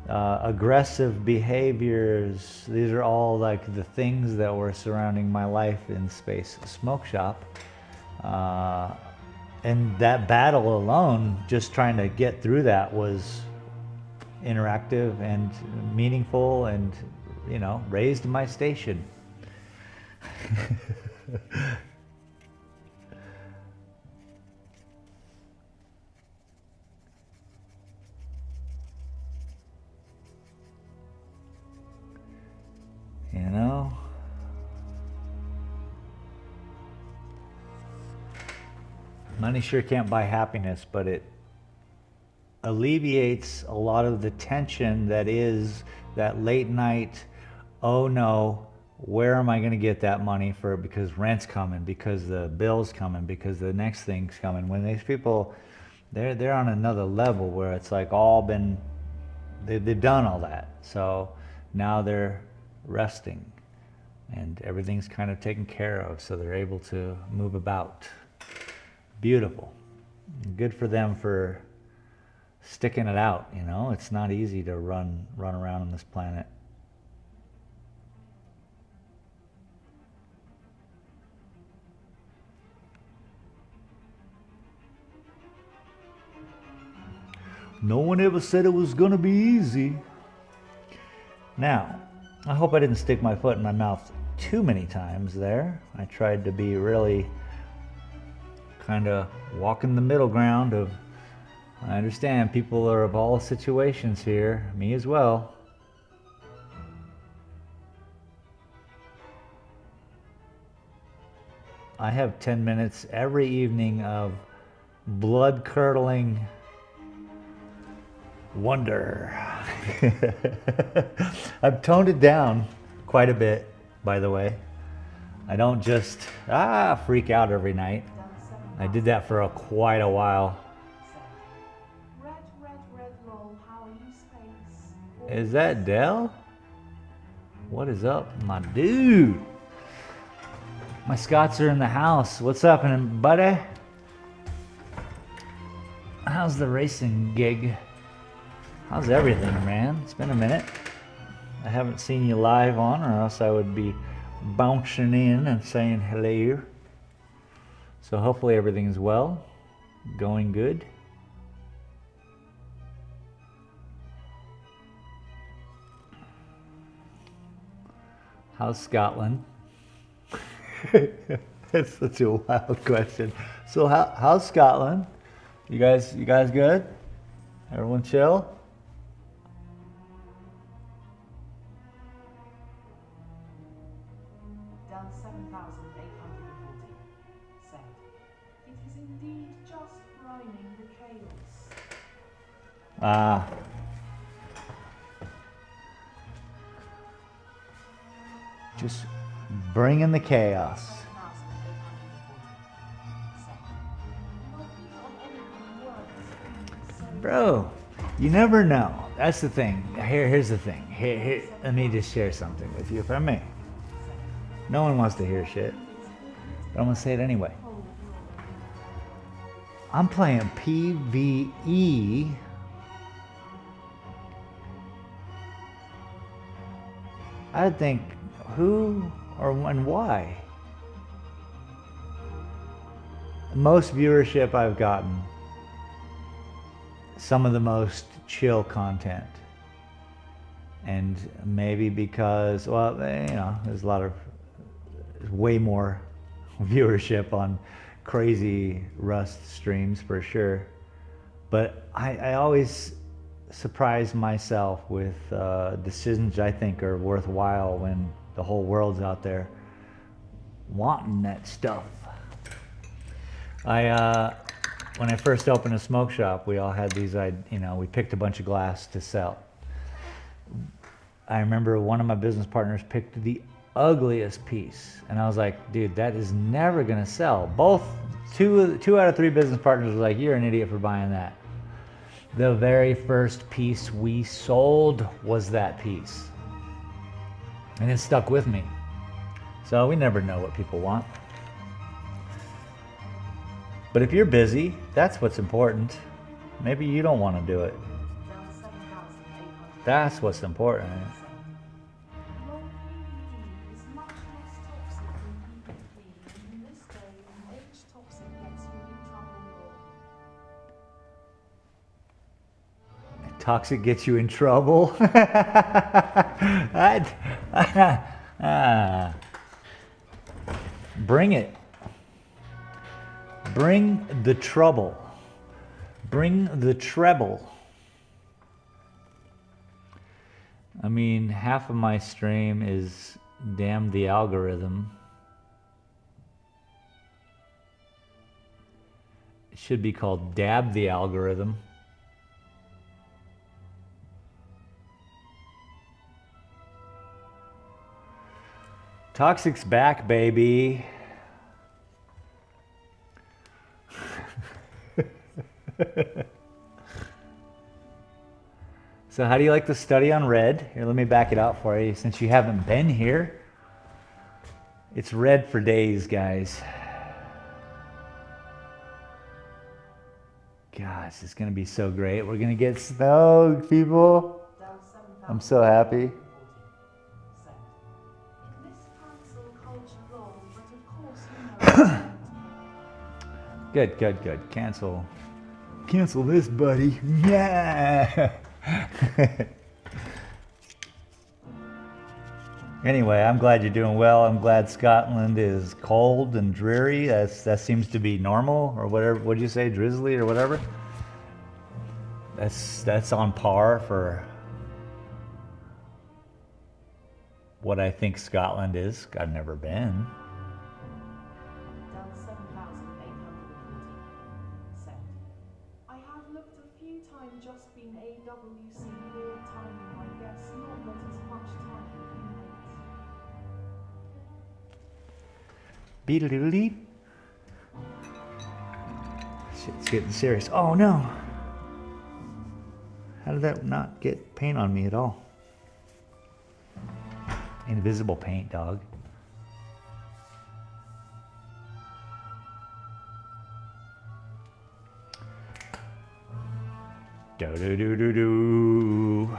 [SPEAKER 2] aggressive behaviors. These are all like the things that were surrounding my life in Space Smoke Shop. And that battle alone, just trying to get through that, was interactive and meaningful and, raised my station. Money sure can't buy happiness, but it alleviates a lot of the tension that is that late night, oh no, where am I going to get that money for, because rent's coming, because the bill's coming, because the next thing's coming. When these people, they're on another level where it's like they've done all that. So now they're resting and everything's kind of taken care of, so they're able to move about. Beautiful. Good for them for sticking it out, It's not easy to run around on this planet. No one ever said it was gonna be easy. Now, I hope I didn't stick my foot in my mouth too many times there. I tried to be really kind of walking the middle ground of, I understand people are of all situations here, me as well. I have 10 minutes every evening of blood-curdling wonder. I've toned it down quite a bit, by the way. I don't just freak out every night. I did that for quite a while.
[SPEAKER 5] Red, lol, how are you, space?
[SPEAKER 2] Is that Dell? What is up, my dude? My Scots are in the house. What's up, buddy? How's the racing gig? How's everything, man? It's been a minute. I haven't seen you live on, or else I would be bouncing in and saying hello. So hopefully everything's well, going good. How's Scotland? That's such a wild question. So how's Scotland? You guys good? Everyone chill?
[SPEAKER 5] Down 7,840. Said, it is indeed just rhyming the chaos.
[SPEAKER 2] Just bringing the chaos.
[SPEAKER 5] 7,840.
[SPEAKER 2] Bro, you never know. That's the thing. Here's the thing. Here, let me just share something with you, if I may. No one wants to hear shit, but I'm gonna say it anyway. I'm playing PvE. I think who or and why. Most viewership I've gotten. Some of the most chill content. And maybe because, well, you know, there's way more viewership on crazy Rust streams for sure. But I always surprise myself with decisions I think are worthwhile when the whole world's out there wanting that stuff. When I first opened a smoke shop, we all had these, we picked a bunch of glass to sell. I remember one of my business partners picked the ugliest piece, and I was like, dude, that is never gonna sell. Two out of three business partners were like, you're an idiot for buying that. The very first piece we sold was that piece, and it stuck with me. So we never know what people want. But if you're busy, that's what's important. Maybe you don't want to do it.
[SPEAKER 5] Down 7,840.
[SPEAKER 2] That's what's important.
[SPEAKER 5] Low PvP is much less toxic than PvP, and in this day and age, toxic gets you in trouble.
[SPEAKER 2] Toxic gets you in trouble. Bring it. Bring the trouble. Bring the treble. I mean, half of my stream is damn the algorithm. It should be called dab the algorithm. Toxic's back, baby. So how do you like the study on red? Here, let me back it out for you since you haven't been here. It's red for days, guys. Gosh, it's gonna be so great. We're gonna get snowed, people.
[SPEAKER 5] Down 7,000.
[SPEAKER 2] I'm so happy.
[SPEAKER 5] Said, in this cancel culture role, but of course you know.
[SPEAKER 2] Good. Cancel Cancel this, buddy. Yeah. Anyway, I'm glad you're doing well. I'm glad Scotland is cold and dreary. That seems to be normal, or whatever. What'd you say, drizzly or whatever? That's on par for what I think Scotland is. I've never been.
[SPEAKER 7] Done 7,840. Sent. I have looked a few times, just been AWC weird timing, I guess. Not got as much time with you mates.
[SPEAKER 2] Beedle-doodle-dee. Shit's getting serious. Oh no! How did that not get paint on me at all? Invisible paint, dog. Do-do-do-do-do.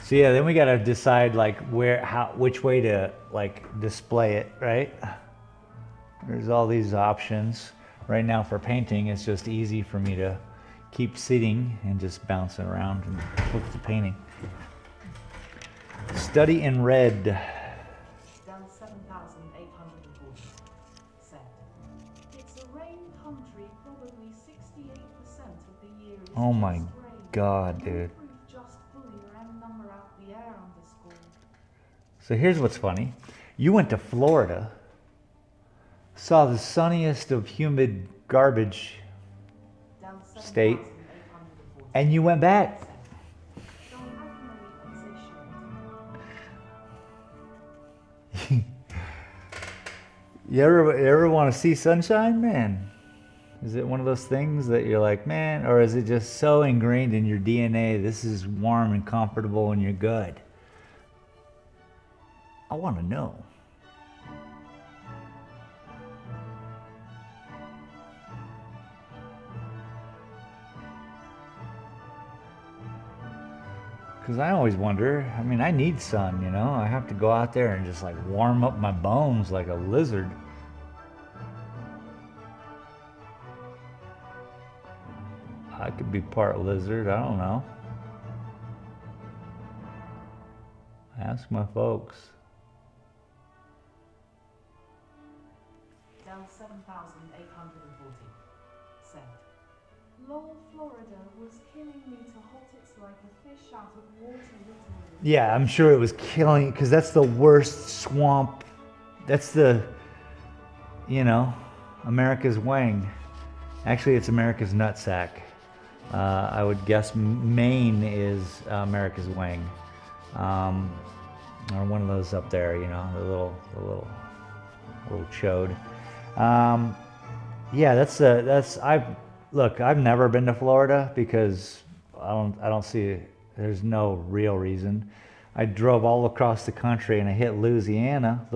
[SPEAKER 2] So yeah, then we gotta decide like which way to like display it, right? There's all these options. Right now for painting, it's just easy for me to keep sitting and just bouncing around and look at the painting. Study in red.
[SPEAKER 7] Done 7,840. Sent. It's a rain country, probably 68% of the year is
[SPEAKER 2] Oh my
[SPEAKER 7] just rain.
[SPEAKER 2] God, dude.
[SPEAKER 7] Improve just fully and number out the air underscore.
[SPEAKER 2] So here's what's funny. You went to Florida, saw the sunniest of humid garbage,
[SPEAKER 7] Down
[SPEAKER 2] State.
[SPEAKER 7] 7,840.
[SPEAKER 2] and you went back. You ever want to see sunshine, man? Is it one of those things that you're like, man, or is it just so ingrained in your DNA, this is warm and comfortable and you're good? I want to know. Because I always wonder, I mean, I need sun, you know? I have to go out there and just like warm up my bones like a lizard. I could be part lizard, I don't know. Ask my folks.
[SPEAKER 7] Down 7,840. Sent. Lol, Florida was killing me to hot. It's like a fish out of water, literally.
[SPEAKER 2] Yeah, I'm sure it was killing, because that's the worst swamp. That's the, you know, America's wang. Actually, it's America's nutsack. I would guess Maine is America's wang. Or one of those up there, you know, the little chode. Yeah, look, I've never been to Florida because I don't see, there's no real reason. I drove all across the country and I hit Louisiana,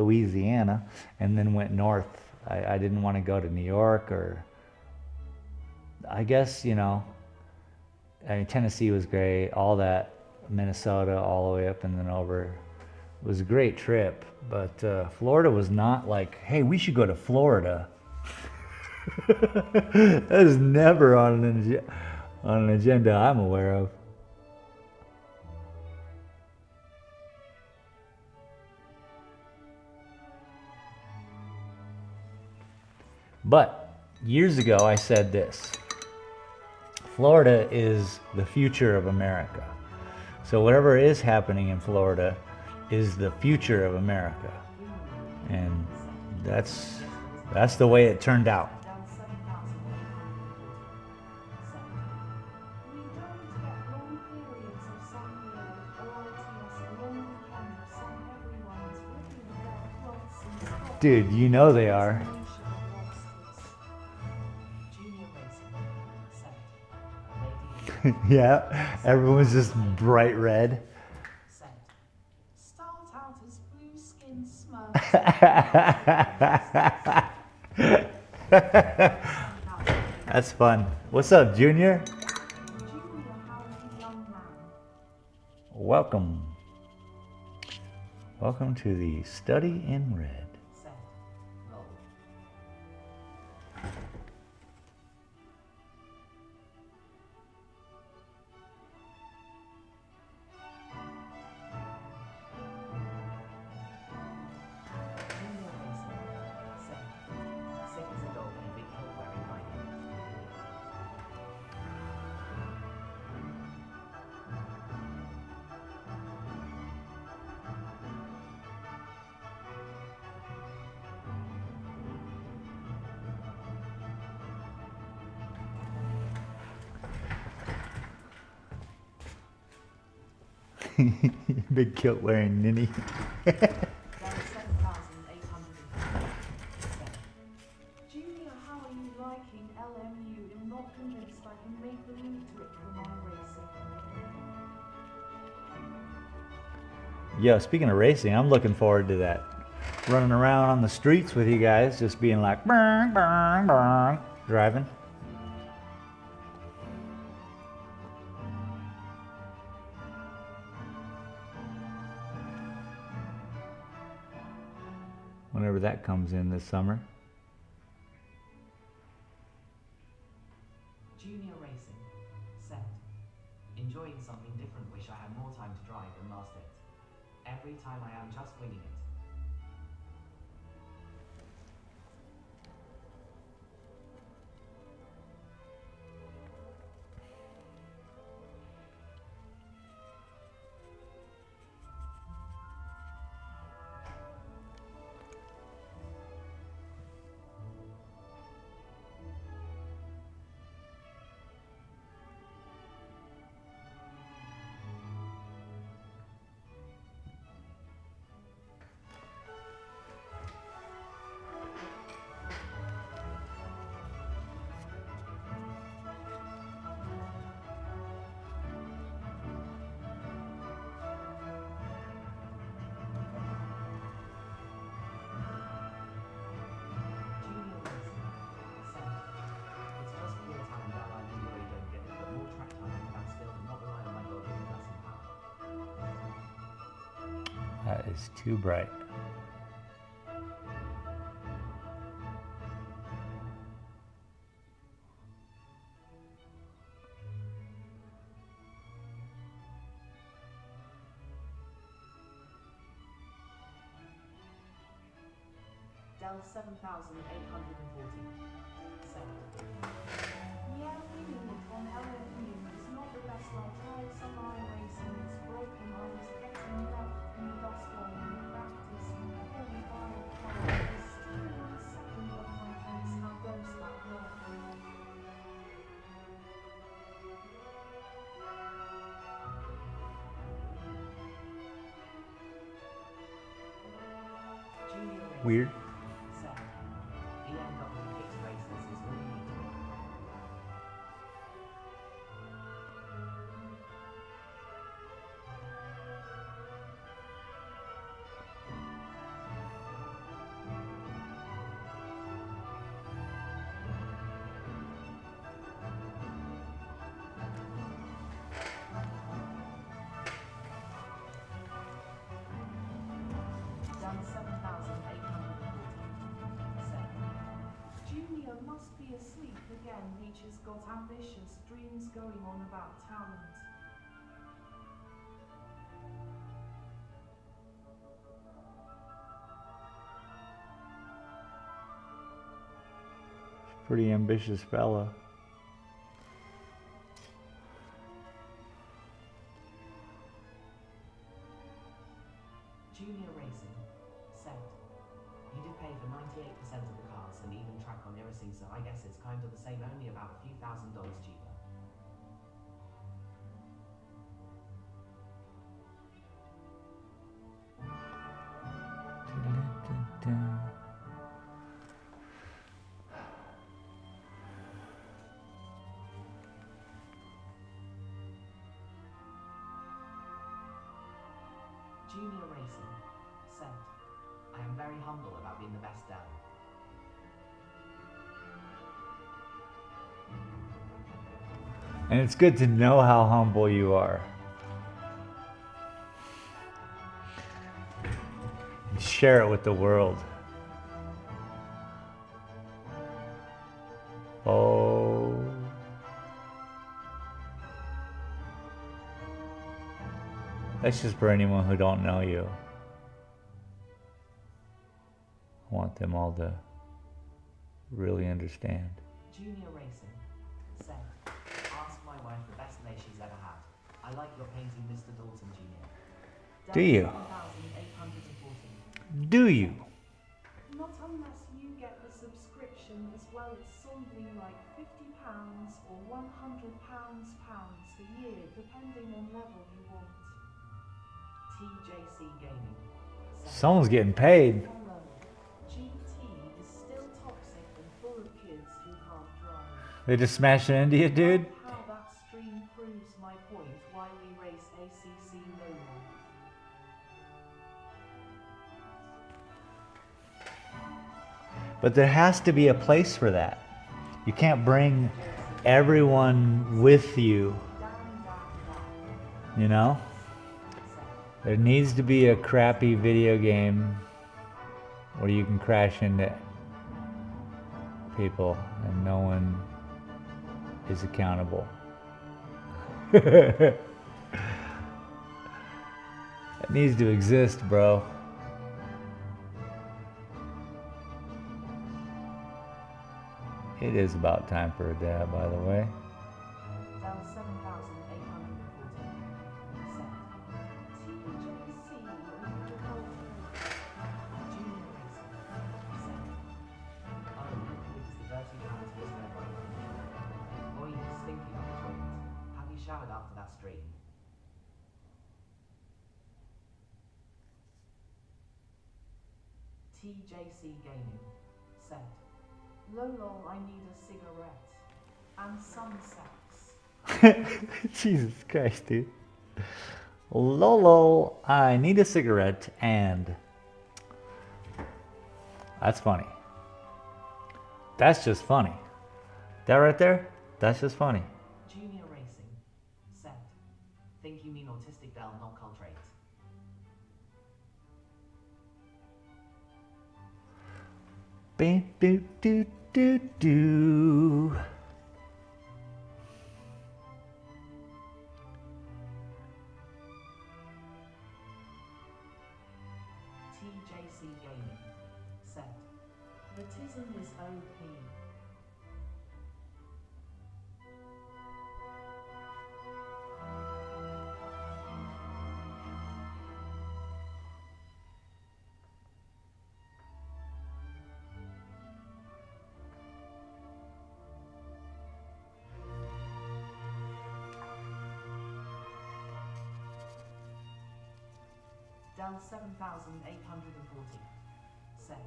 [SPEAKER 2] and then went north. I didn't want to go to New York, or I guess, you know, I mean, Tennessee was great, all that, Minnesota, all the way up and then over. It was a great trip, but Florida was not like, hey, we should go to Florida. That is never on an agenda I'm aware of. But years ago I said this: Florida is the future of America. So whatever is happening in Florida is the future of America. And that's the way it turned out.
[SPEAKER 7] Down 7,840. We don't get long periods of sun here with OITS, a long weekend of sun. Everyone is ripping their cloths and stuff.
[SPEAKER 2] Dude, you know they are.
[SPEAKER 7] Junior racing. Sent. Lady.
[SPEAKER 2] Yeah, everyone's just bright red.
[SPEAKER 7] Sent. Start out as blue-skinned smurfs.
[SPEAKER 2] That's fun. What's up, Junior?
[SPEAKER 7] Junior, how are you, young man?
[SPEAKER 2] Welcome. Welcome to the Study in Red.
[SPEAKER 7] Sent. Lol.
[SPEAKER 2] Big kilt wearing ninny.
[SPEAKER 7] Then 7,857. Junior, how are you liking LMU? I'm not convinced I can make the move to it for my racing.
[SPEAKER 2] Yo, speaking of racing, I'm looking forward to that. Running around on the streets with you guys, just being like, bang, bang, bang, driving. Whenever that comes in this summer.
[SPEAKER 3] Junior racing. Set. Enjoying something different, wish I had more time to drive and master it. Every time I am just winging it.
[SPEAKER 2] That is too bright.
[SPEAKER 3] Dell 7,840. Set.
[SPEAKER 7] Yeah, winning it on LMU is not the best. I tried some iRacing, it's broken. I was getting left in the dust bowl in practice before we buy a car. I was still on the second of my face. How does that work?
[SPEAKER 3] Junior racing.
[SPEAKER 2] Weird.
[SPEAKER 3] Set. ENW Fixed Races is all you need to know. Done 7,840. Set.
[SPEAKER 7] Junior must be asleep again. Leach has got ambitious dreams going on about talent.
[SPEAKER 2] Pretty ambitious fella.
[SPEAKER 3] Junior racing. Set. You did pay for 98% of the cars and even track on Irracing, so I guess it's kind of the same, only about a few $1,000s cheaper. Junior racing. Set. I am very humble about being the best Dell.
[SPEAKER 2] And it's good to know how humble you are. Share it with the world. Oh. That's just for anyone who don't know you. I want them all to really understand.
[SPEAKER 3] Junior racing. Set. Ask my wife the best day she's ever had. I like your painting, Mr. Dalton Jr.
[SPEAKER 2] Do you?
[SPEAKER 3] 7,840.
[SPEAKER 2] Do you?
[SPEAKER 7] Not unless you get the subscription as well. It's something like £50 or £100 a year, depending on level you want.
[SPEAKER 2] Someone's getting paid.
[SPEAKER 7] Hello. GT is still toxic and full of kids who can't drive.
[SPEAKER 2] They just smashing into you, dude.
[SPEAKER 7] How that stream proves my point why we race ACC Lowell.
[SPEAKER 2] But there has to be a place for that. You can't bring everyone with you, you know? There needs to be a crappy video game where you can crash into people and no one is accountable. It needs to exist, bro. It is about time for a dab, by the way.
[SPEAKER 7] Down 7,840. Set. TJC Junior Racing. Set.
[SPEAKER 3] Oh, because the dirty hands was their right. Boy, you stinky on the toilet. Have you showered after that stream?
[SPEAKER 7] TJC Gaming. Set. Lolo, I need a cigarette. And some sex.
[SPEAKER 2] Jesus Christ, dude. Lolo, I need a cigarette and... That's funny. That's just funny. That right there, that's just funny.
[SPEAKER 3] Junior Racing. Set. Think you mean autistic Dell, not cultrate.
[SPEAKER 2] Beep, doop, doop, doop, doo.
[SPEAKER 3] TJC Gaming. Set.
[SPEAKER 7] The tism is OP. Down 7,840. Set.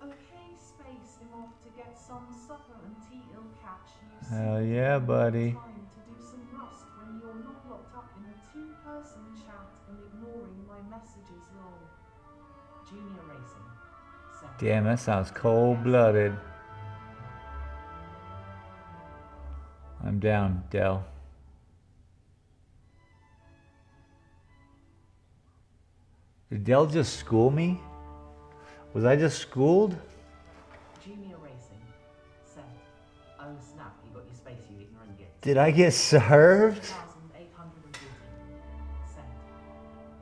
[SPEAKER 7] Okay, space him off to get some supper and tea he'll catch you.
[SPEAKER 2] Hell yeah, buddy.
[SPEAKER 7] Time to do some rust when you're not locked up in a two-person chat and ignoring my messages lol.
[SPEAKER 3] Junior Racing. Set.
[SPEAKER 2] Damn, that sounds cold-blooded. I'm down, Dell. Did Dell just school me? Was I just schooled?
[SPEAKER 3] Junior Racing. Set. Oh snap, you got your space, you ignorant git.
[SPEAKER 2] Did I get served?
[SPEAKER 3] 1,840. Set.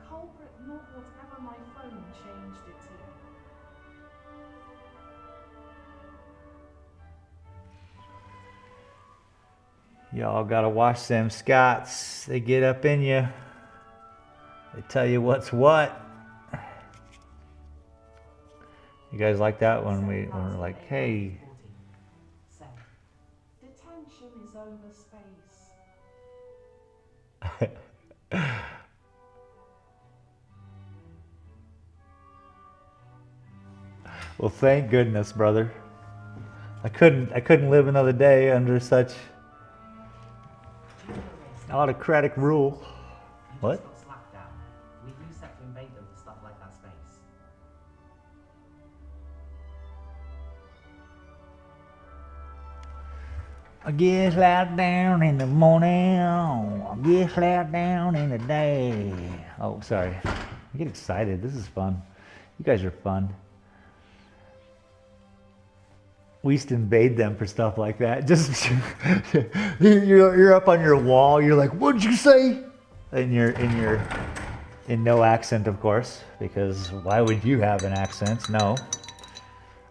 [SPEAKER 7] Culprit, not whatever my phone changed it to.
[SPEAKER 2] Y'all gotta watch them Scots. They get up in you. They tell you what's what. You guys like that when we're like, hey,
[SPEAKER 3] 7,840. Set.
[SPEAKER 7] Detention is over space.
[SPEAKER 2] well, thank goodness, brother. I couldn't live another day under such
[SPEAKER 3] Junior Racing.
[SPEAKER 2] autocratic rule.
[SPEAKER 3] You
[SPEAKER 2] What?
[SPEAKER 3] just got slapped down. We do set to invade them for stuff like that space.
[SPEAKER 2] I get slapped down in the morning. I get slapped down in the day. Oh, sorry. I get excited. This is fun. You guys are fun. We used to invade them for stuff like that. Just you're up on your wall. You're like, "What'd you say?" And you're in no accent, of course, because why would you have an accent? No.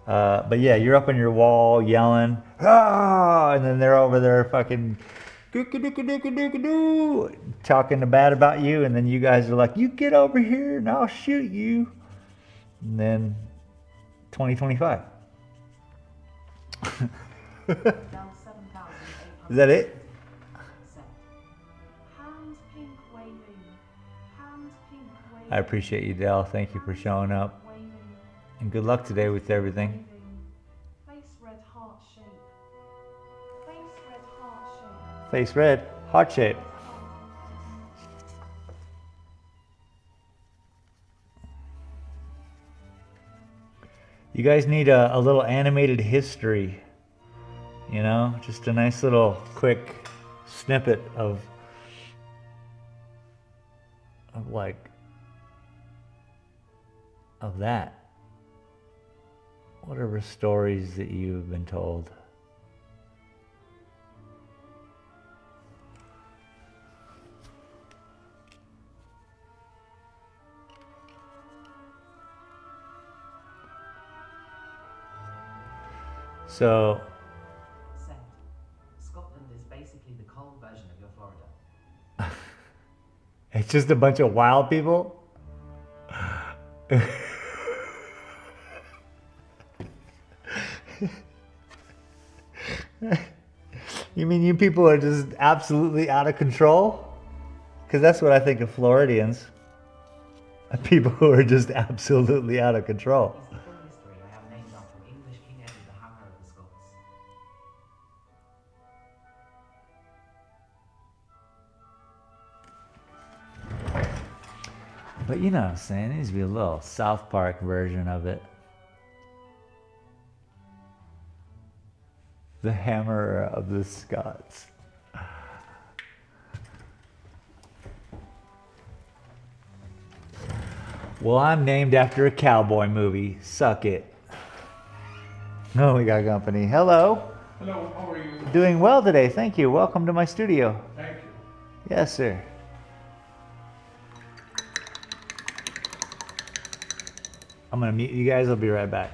[SPEAKER 2] But yeah, you're up on your wall yelling, "Ah!" And then they're over there fucking talking bad about you, and then you guys are like, "You get over here and I'll shoot you." And then 2025.
[SPEAKER 7] Down 7,840.
[SPEAKER 2] Is that it?
[SPEAKER 7] Set. Hand pink waving. Hand pink waving.
[SPEAKER 2] I appreciate you, Dell. Thank you for showing up.
[SPEAKER 7] Waving.
[SPEAKER 2] And good luck today with everything.
[SPEAKER 7] Waving. Face red heart shape. Face red heart shape.
[SPEAKER 2] Face red, heart shape. You guys need a little animated history, you know, just a nice little quick snippet of that. Whatever stories that you've been told. So,
[SPEAKER 3] Said, Scotland is basically the cold version of your Florida.
[SPEAKER 2] it's just a bunch of wild people? You mean you people are just absolutely out of control? Because that's what I think of Floridians. People who are just absolutely out of control.
[SPEAKER 3] It's the full history I have named after English King Edward the Hammer of the Scots.
[SPEAKER 2] But you know what I'm saying? There needs to be a little South Park version of it. The Hammer of the Scots. Well, I'm named after a cowboy movie. Suck it. Oh, we got company. Hello.
[SPEAKER 8] Hello, how are you?
[SPEAKER 2] Doing well today. Thank you. Welcome to my studio.
[SPEAKER 8] Thank you.
[SPEAKER 2] Yes, sir. I'm going to mute you guys. I'll be right back.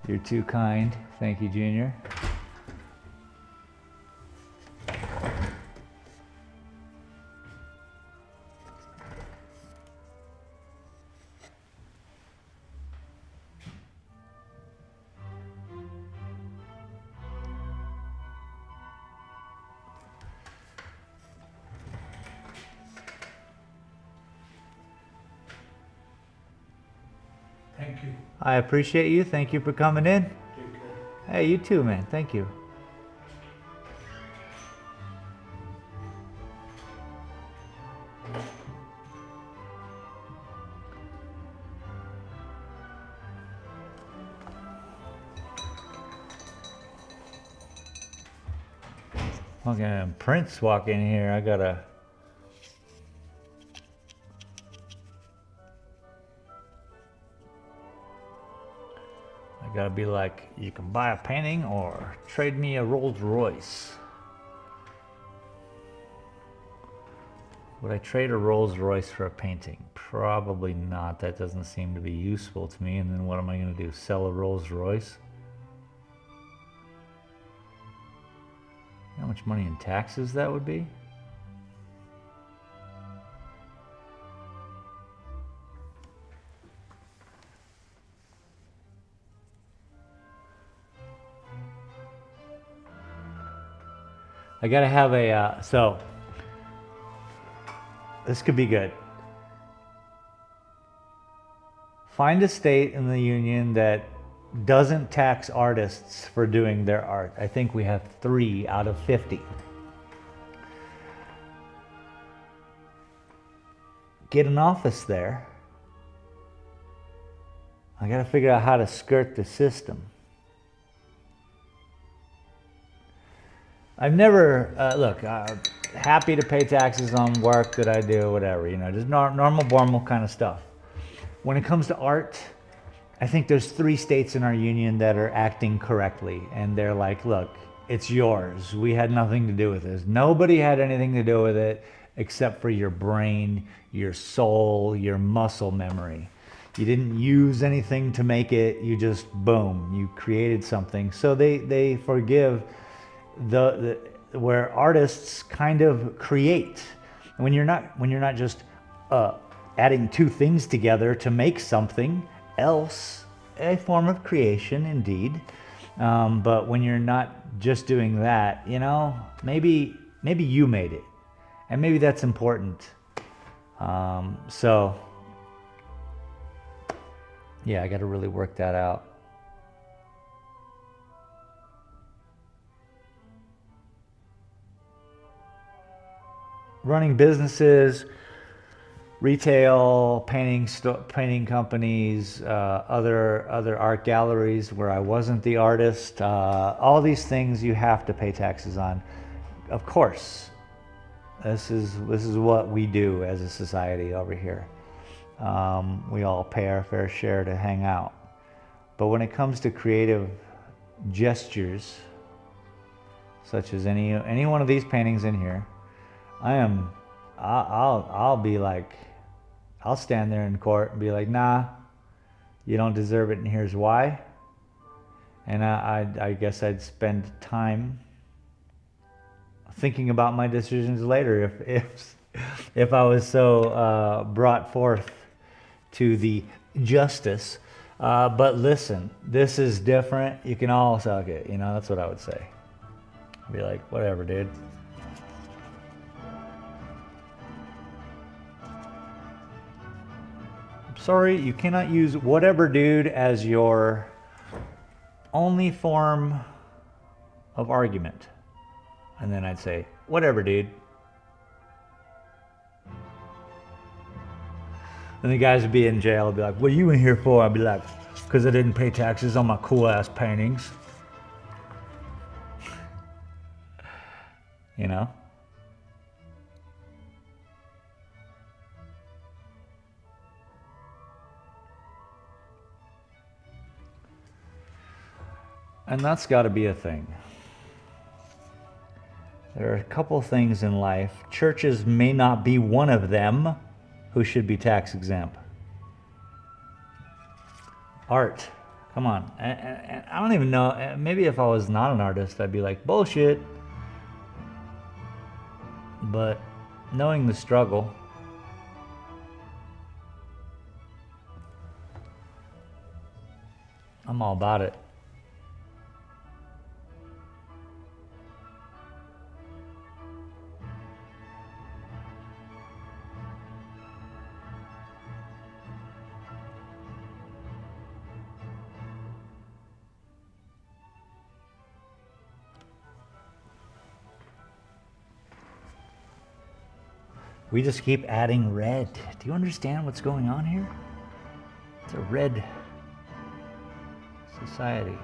[SPEAKER 2] You're too kind. Thank you, Junior.
[SPEAKER 8] Thank you.
[SPEAKER 2] I appreciate you. Thank you for coming in.
[SPEAKER 8] Take care.
[SPEAKER 2] Hey, you too, man. Thank you. Fucking Prince walk in here. I gotta. I gotta be like, you can buy a painting or trade me a Rolls Royce. Would I trade a Rolls Royce for a painting? Probably not. That doesn't seem to be useful to me. And then what am I gonna do? Sell a Rolls Royce? You know how much money in taxes that would be? I gotta have a, so this could be good. Find a state in the union that doesn't tax artists for doing their art. I think we have 3 out of 50. Get an office there. I got to figure out how to skirt the system. I've never, happy to pay taxes on work that I do, whatever, just normal kind of stuff. When it comes to art, I think there's 3 states in our union that are acting correctly. And they're like, look, it's yours. We had nothing to do with this. Nobody had anything to do with it except for your brain, your soul, your muscle memory. You didn't use anything to make it. You just, boom, you created something. So they forgive the where artists kind of create. When you're not just adding 2 things together to make something else, a form of creation indeed. But when you're not just doing that, maybe you made it, and maybe that's important. So yeah, I got to really work that out. Running businesses, retail, painting companies, other art galleries where I wasn't the artist, all these things you have to pay taxes on. Of course, this is what we do as a society over here. We all pay our fair share to hang out. But when it comes to creative gestures, such as any one of these paintings in here, I'll be like, I'll stand there in court and be like, nah, you don't deserve it, and here's why. And I guess I'd spend time thinking about my decisions later if I was so brought forth to the justice. But listen, this is different. You can all suck it. That's what I would say. I'd be like, whatever, dude. Sorry, you cannot use whatever, dude, as your only form of argument. And then I'd say, whatever, dude. And the guys would be in jail. I'd be like, what are you in here for? I'd be like, because I didn't pay taxes on my cool-ass paintings. And that's got to be a thing. There are a couple things in life. Churches may not be one of them who should be tax exempt. Art. Come on. And I don't even know. Maybe if I was not an artist, I'd be like, bullshit. But knowing the struggle, I'm all about it. We just keep adding red. Do you understand what's going on here? It's a red society.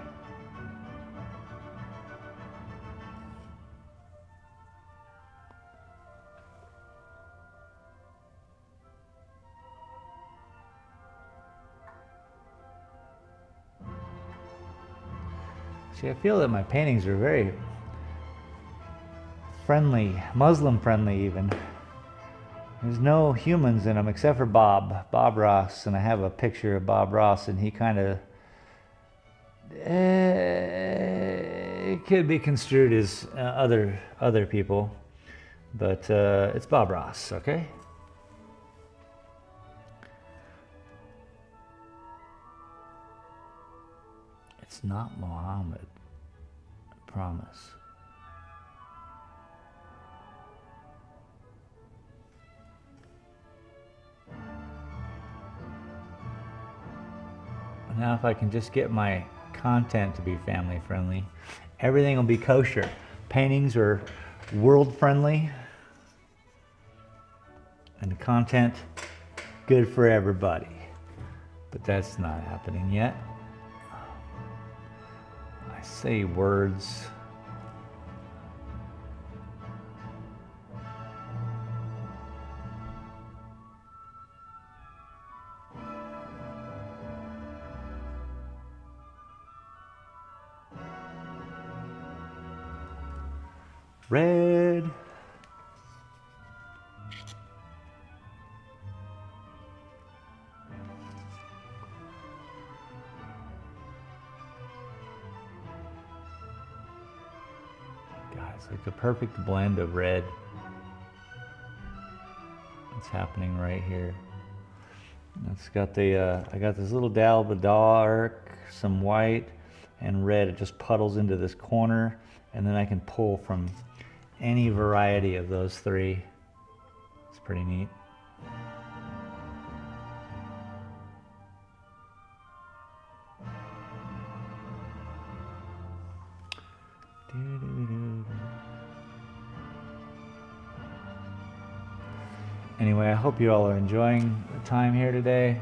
[SPEAKER 2] See, I feel that my paintings are very friendly, Muslim friendly even. There's no humans in them except for Bob Ross, and I have a picture of Bob Ross, and he kind of, it could be construed as other people, but it's Bob Ross, okay? It's not Muhammad, I promise. Now if I can just get my content to be family friendly, everything will be kosher. Paintings are world friendly, and the content good for everybody. but that's not happening yet. I say words. Red. God, it's like the perfect blend of red. It's happening right here. It's got the, I got this little dab of dark, some white, and red. It just puddles into this corner, and then I can pull from any variety of those three. It's pretty neat. Anyway, I hope you all are enjoying the time here today,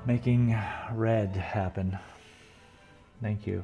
[SPEAKER 2] making red happen. Thank you.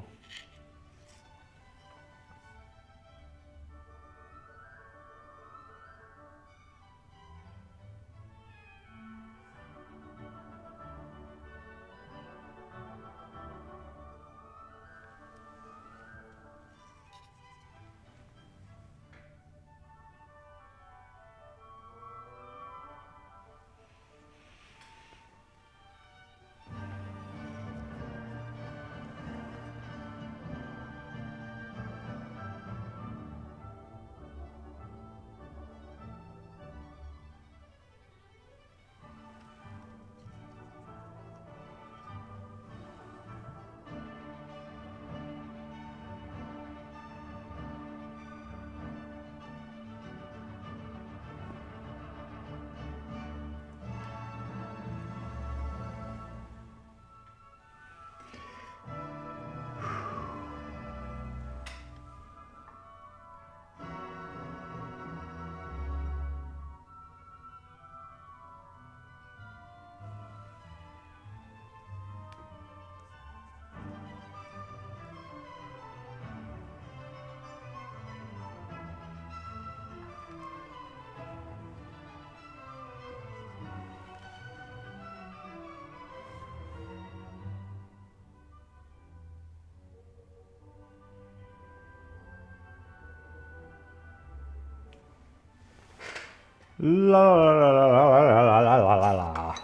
[SPEAKER 2] La la la la la la la la la la.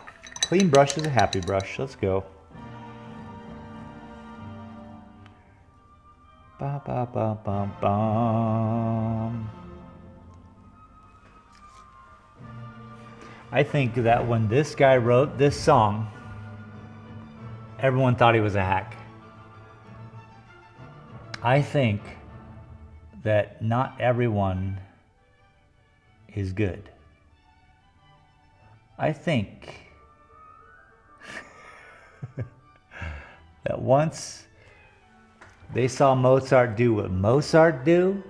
[SPEAKER 2] Clean brush is a happy brush. Let's go. Ba ba ba ba bum. I think that when this guy wrote this song, everyone thought he was a hack. I think that not everyone is good. I think that once they saw Mozart do what Mozart do,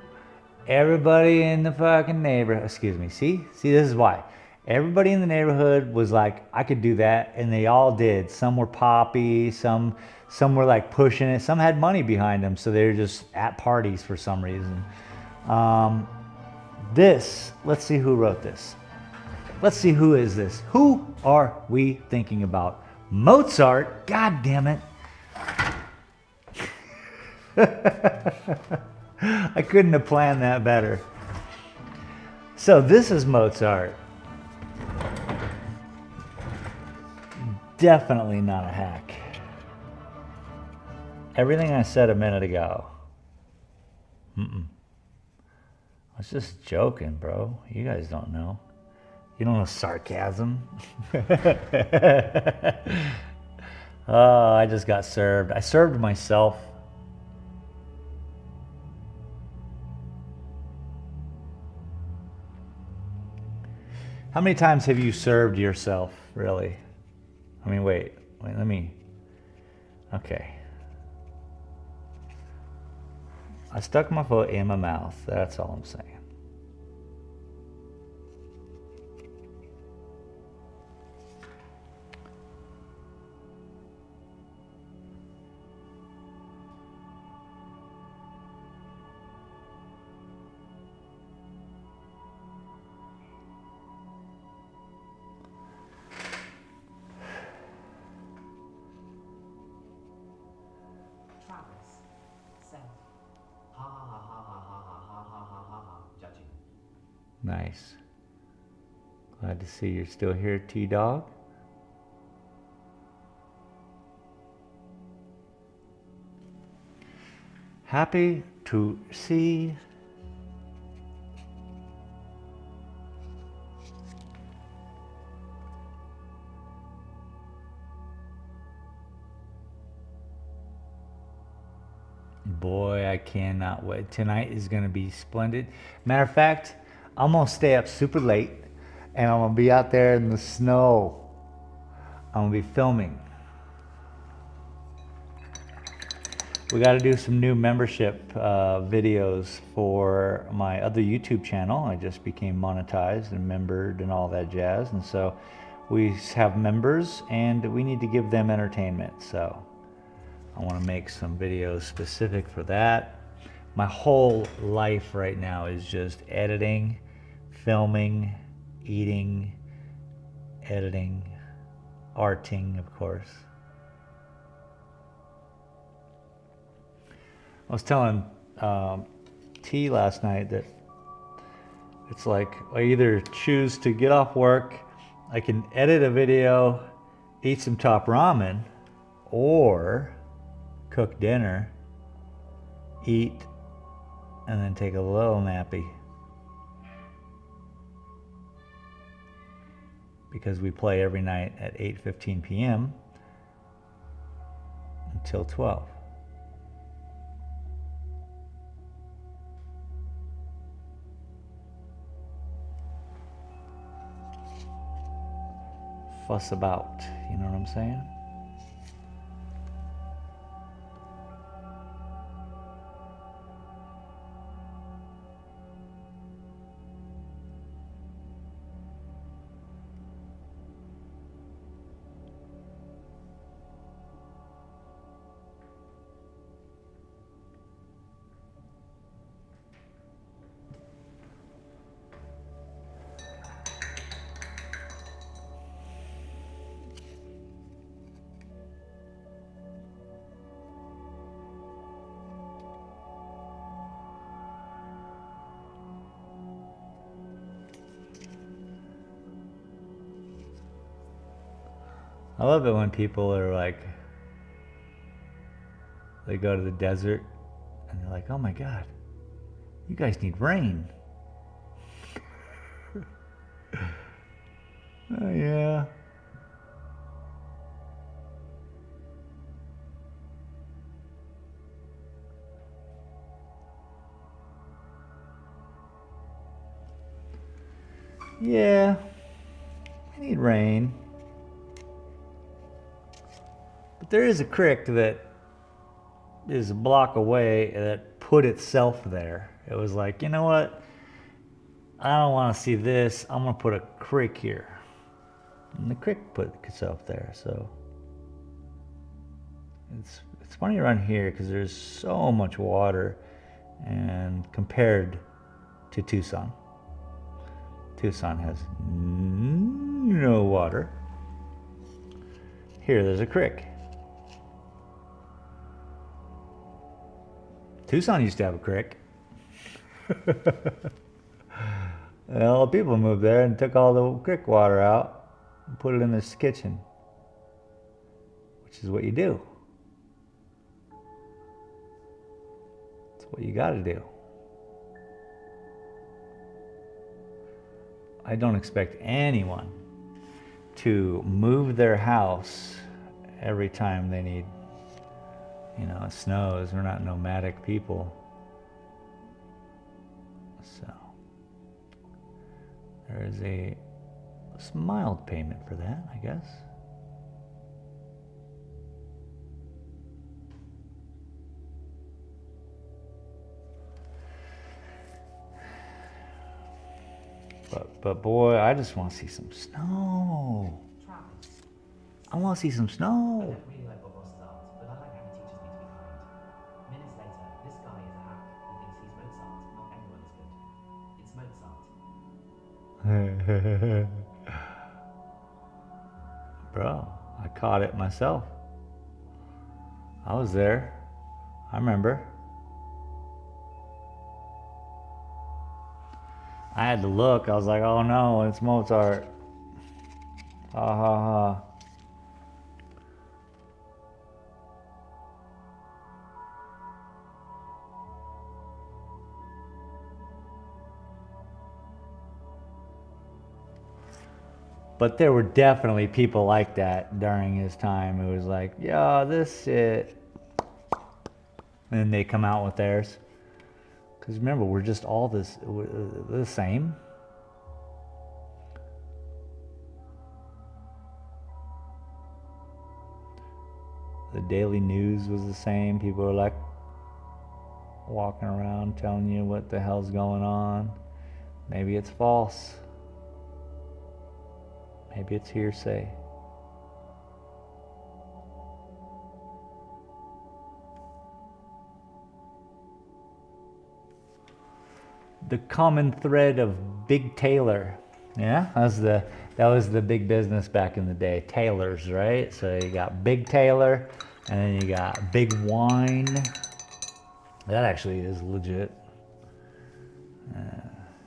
[SPEAKER 2] everybody in the fucking neighborhood, excuse me, see this is why. Everybody in the neighborhood was like, I could do that, and they all did. Some were poppy, some were like pushing it, some had money behind them, so they were just at parties for some reason. Let's see who wrote this. Let's see who is this. Who are we thinking about? Mozart? God damn it. I couldn't have planned that better. So this is Mozart. Definitely not a hack. Everything I said a minute ago. I was just joking, bro. You guys don't know. You don't know sarcasm. Oh, I just got served. I served myself. How many times have you served yourself, really? I mean, wait, let me. Okay. I stuck my foot in my mouth. That's all I'm saying.
[SPEAKER 3] Travis said, ha ha ha ha ha ha ha ha ha ha ha ha, judging.
[SPEAKER 2] Nice. Glad to see you're still here, T-Dog. Happy to see boy, I cannot wait. Tonight is going to be splendid. Matter of fact, I'm going to stay up super late and I'm going to be out there in the snow. I'm going to be filming. We got to do some new membership videos for my other YouTube channel. I just became monetized and membered and all that jazz. And so we have members and we need to give them entertainment. So I want to make some videos specific for that. My whole life right now is just editing, filming, eating, editing, arting, of course. I was telling T last night that it's like I either choose to get off work, I can edit a video, eat some top ramen, or cook dinner, eat, and then take a little nappy. Because we play every night at 8:15 p.m. until 12. Fuss about, you know what I'm saying? I love it when people are like, they go to the desert and they're like, oh my God, you guys need rain. Oh yeah. Yeah, I need rain. But there is a creek that is a block away that put itself there. It was like, you know what? I don't want to see this. I'm going to put a creek here. And the creek put itself there. So it's funny around here because there's so much water, and compared to Tucson has no water. Here, there's a creek. Tucson used to have a creek. Well, people moved there and took all the creek water out and put it in this kitchen, which is what you do. It's what you got to do. I don't expect anyone to move their house every time they need, you know, it snows. We're not nomadic people. So there is a mild payment for that, I guess. But boy, I just want to see some snow.
[SPEAKER 3] Travis.
[SPEAKER 2] I want to see some
[SPEAKER 3] I
[SPEAKER 2] snow.
[SPEAKER 3] don't really like Bob Ross's art, but I like how he teaches me to be kind. Minutes later, this guy is a hack who thinks he's Mozart. Not everyone is good. It's Mozart.
[SPEAKER 2] Bro, I caught it myself. I was there. I remember. I had to look. I was like, oh no, it's Mozart. Ha ha ha. But there were definitely people like that during his time. It was like, yeah, this shit. And then they come out with theirs. Because remember, we're just all the same. The Daily News was the same. People were like walking around telling you what the hell's going on. Maybe it's false. Maybe it's hearsay. The common thread of Big Taylor. Yeah, that was the big business back in the day. Tailors, right? So you got Big Taylor, and then you got Big Wine. That actually is legit.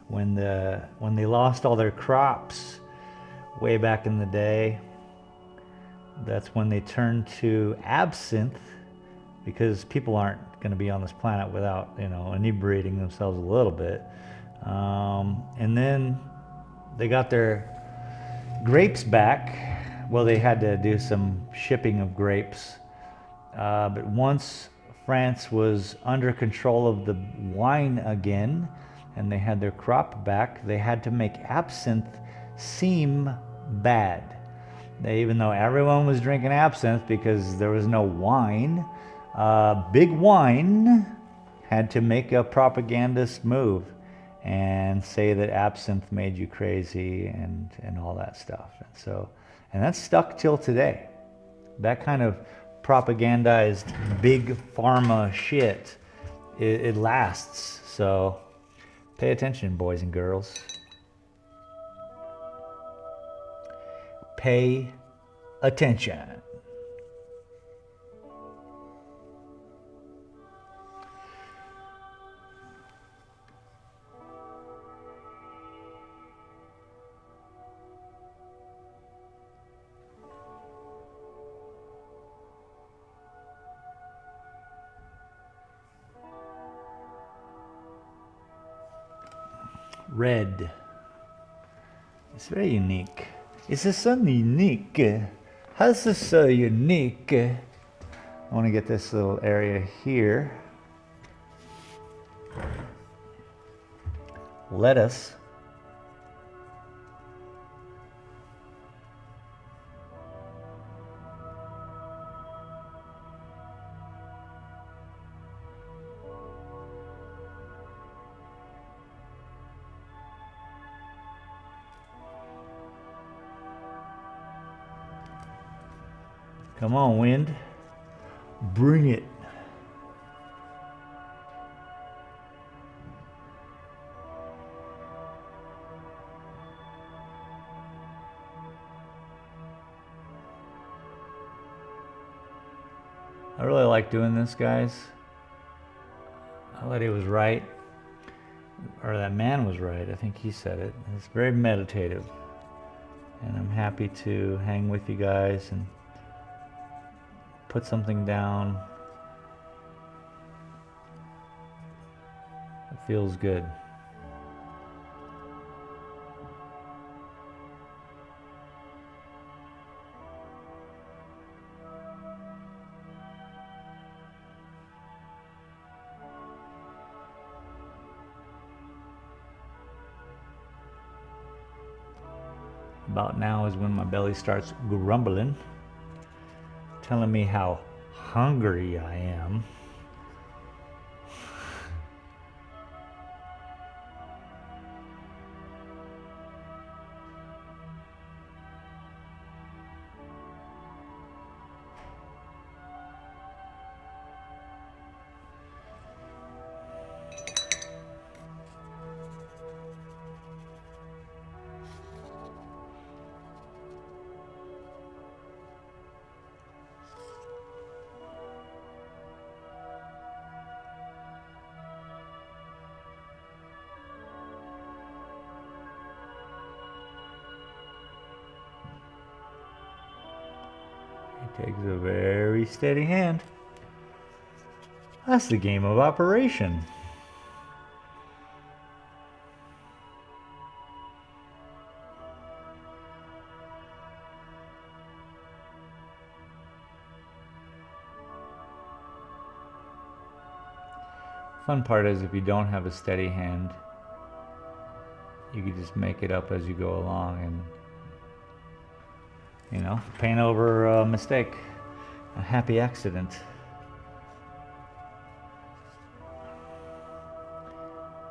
[SPEAKER 2] When they lost all their crops way back in the day, that's when they turned to absinthe, because people aren't going to be on this planet without, inebriating themselves a little bit. And then they got their grapes back. Well, they had to do some shipping of grapes. But once France was under control of the wine again, and they had their crop back, they had to make absinthe seem bad. Even though everyone was drinking absinthe because there was no wine, Big Wine had to make a propagandist move and say that absinthe made you crazy and all that stuff. And that's stuck till today. That kind of propagandized big pharma shit, it lasts. So pay attention, boys and girls. Pay attention. Red. It's very unique. It's so unique. How's this so unique? I want to get this little area here. Lettuce. Come on, wind. Bring it. I really like doing this, guys. I thought he was right. Or that man was right. I think he said it. It's very meditative. And I'm happy to hang with you guys and put something down. It feels good. About now is when my belly starts grumbling, telling me how hungry I am. Takes a very steady hand. That's the game of operation. Fun part is if you don't have a steady hand, you can just make it up as you go along and, you know, paint over a mistake, a happy accident.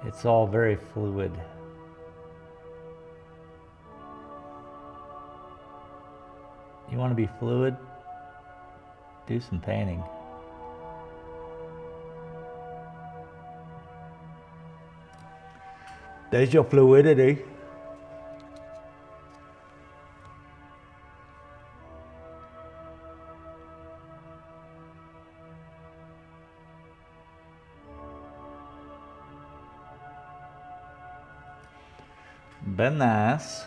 [SPEAKER 2] It's all very fluid. You want to be fluid? Do some painting. There's your fluidity. Been nice.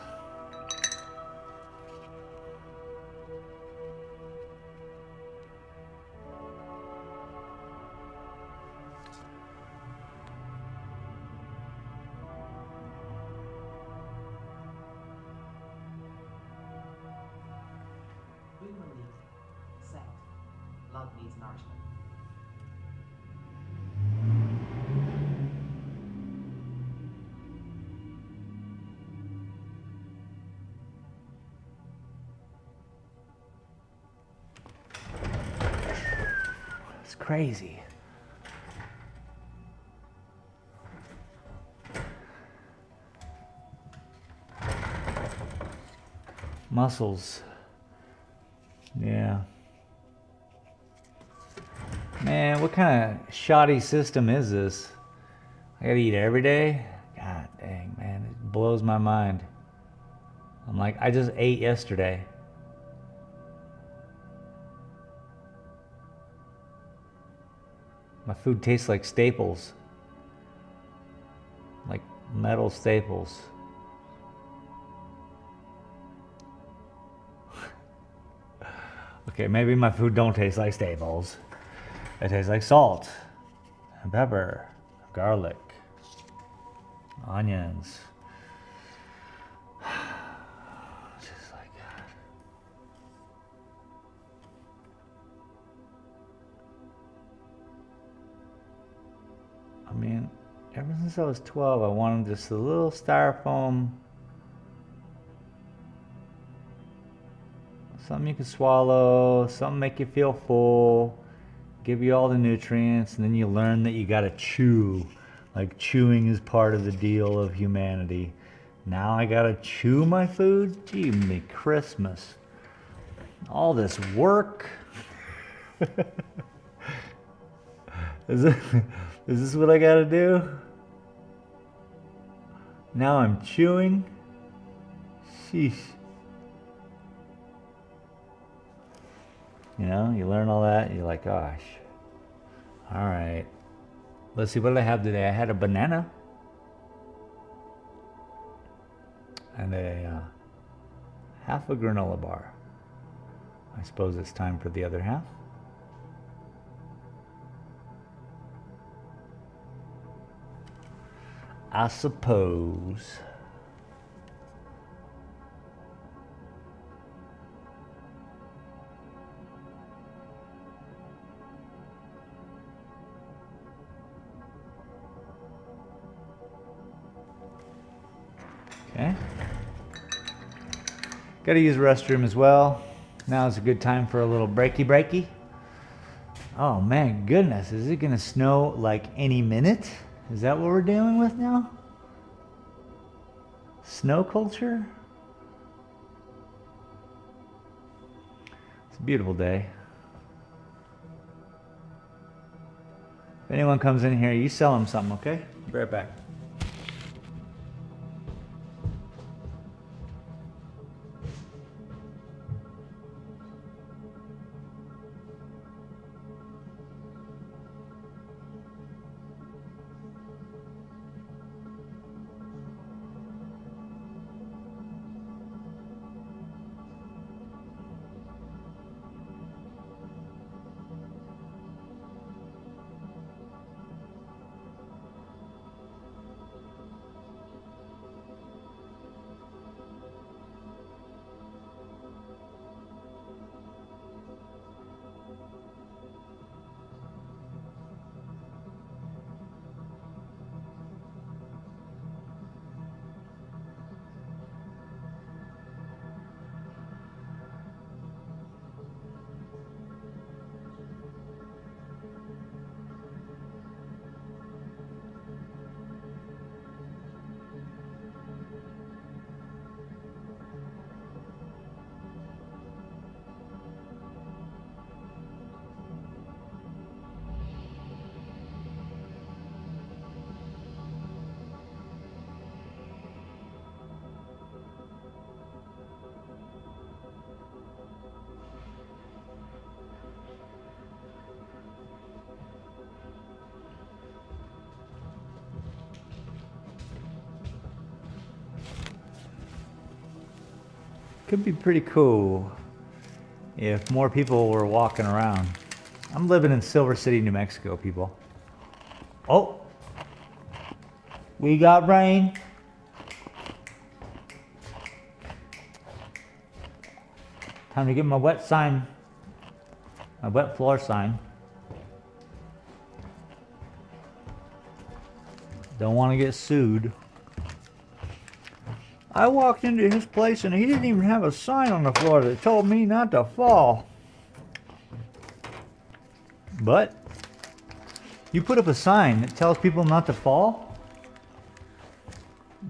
[SPEAKER 3] Movement needed. Set. Blood needs nourishment.
[SPEAKER 2] It's crazy. Muscles. Yeah. Man, what kind of shoddy system is this? I gotta eat every day? God dang, man, it blows my mind. I'm like, I just ate yesterday. My food tastes like staples. Like metal staples. Okay, maybe my food don't taste like staples. It tastes like salt, and pepper, garlic, onions. Just like that. I mean, ever since I was 12, I wanted just a little styrofoam. Something you can swallow, something make you feel full, give you all the nutrients, and then you learn that you gotta chew. Like chewing is part of the deal of humanity. Now I gotta chew my food? Gee, me Christmas. All this work. Is this what I gotta do? Now I'm chewing? Sheesh. You know, you learn all that, you're like, gosh. All right. Let's see, what did I have today? I had a banana. And a half a granola bar. I suppose it's time for the other half. I suppose. Okay. Got to use the restroom as well. Now is a good time for a little breaky. Oh man, goodness, is it gonna snow like any minute? Is that what we're dealing with now? Snow culture? It's a beautiful day. If anyone comes in here, you sell them something, okay? Be right back. Could be pretty cool if more people were walking around. I'm living in Silver City, New Mexico, people. Oh, we got rain. Time to get my wet sign, my wet floor sign. Don't want to get sued. I walked into his place and he didn't even have a sign on the floor that told me not to fall. But you put up a sign that tells people not to fall?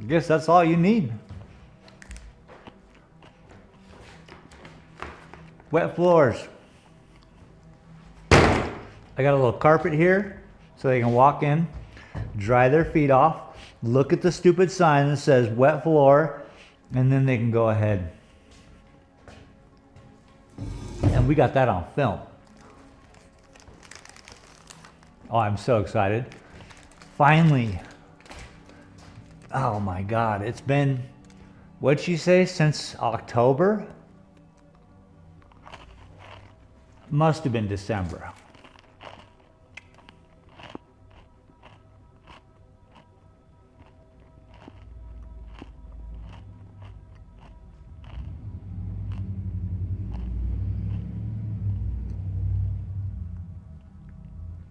[SPEAKER 2] I guess that's all you need. Wet floors. I got a little carpet here so they can walk in, dry their feet off, look at the stupid sign that says wet floor, and then they can go ahead. And we got that on film. Oh, I'm so excited. Finally. Oh my God, it's been, what'd she say, since October? Must have been December.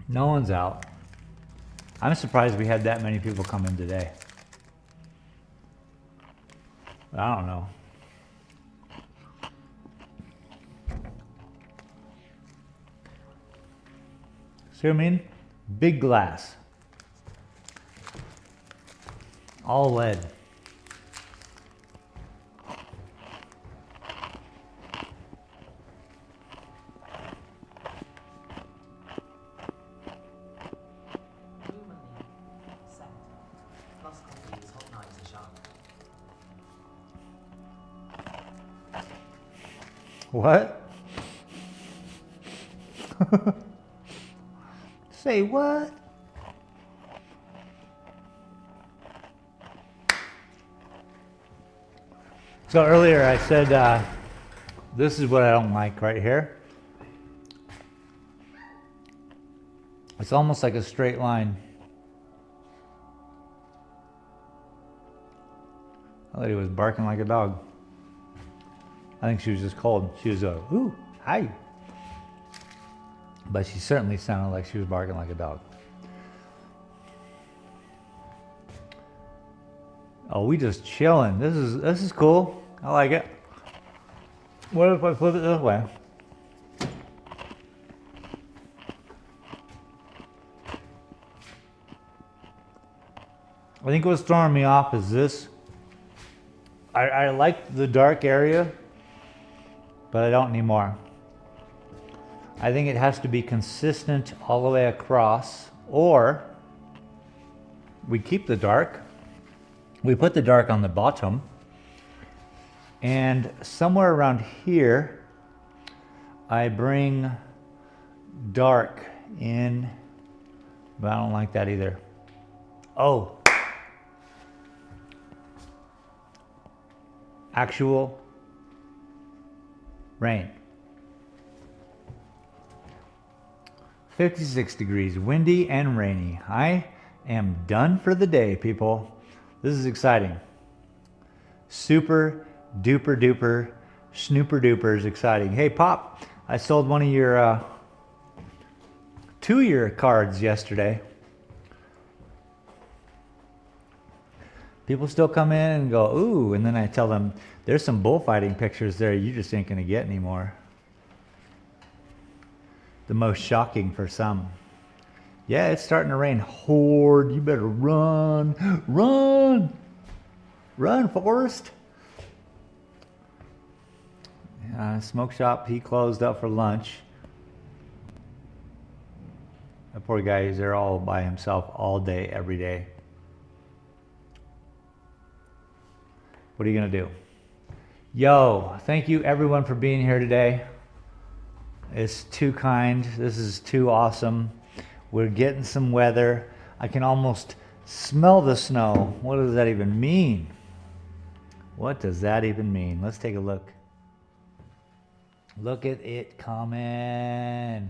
[SPEAKER 2] No one's out. I'm surprised we had that many people come in today. I don't know. See what I mean? Big glass. All lead. What? Say what? So earlier I said this is what I don't like right here. It's almost like a straight line. That lady was barking like a dog. I think she was just cold. She was ooh, hi. But she certainly sounded like she was barking like a dog. Oh, we just chilling. This is cool. I like it. What if I flip it this way? I think what's throwing me off is this. I like the dark area, but I don't anymore. I think it has to be consistent all the way across, or we keep the dark. We put the dark on the bottom, and somewhere around here, I bring dark in, but I don't like that either. Oh, actual rain. 56 degrees, windy and rainy. I am done for the day, people. This is exciting. Super duper duper snooper duper is exciting. Hey Pop, I sold one of your 2-year cards yesterday. People still come in and go, ooh, and then I tell them, there's some bullfighting pictures there you just ain't gonna get anymore. The most shocking for some. Yeah, it's starting to rain. Horde, you better run. Run! Run, Forrest! Smoke shop, he closed up for lunch. That poor guy, he's there all by himself all day, every day. What are you gonna do? Yo, thank you everyone for being here today. It's too kind. This is too awesome. We're getting some weather. I can almost smell the snow. What does that even mean? What does that even mean? Let's take a look. Look at it coming.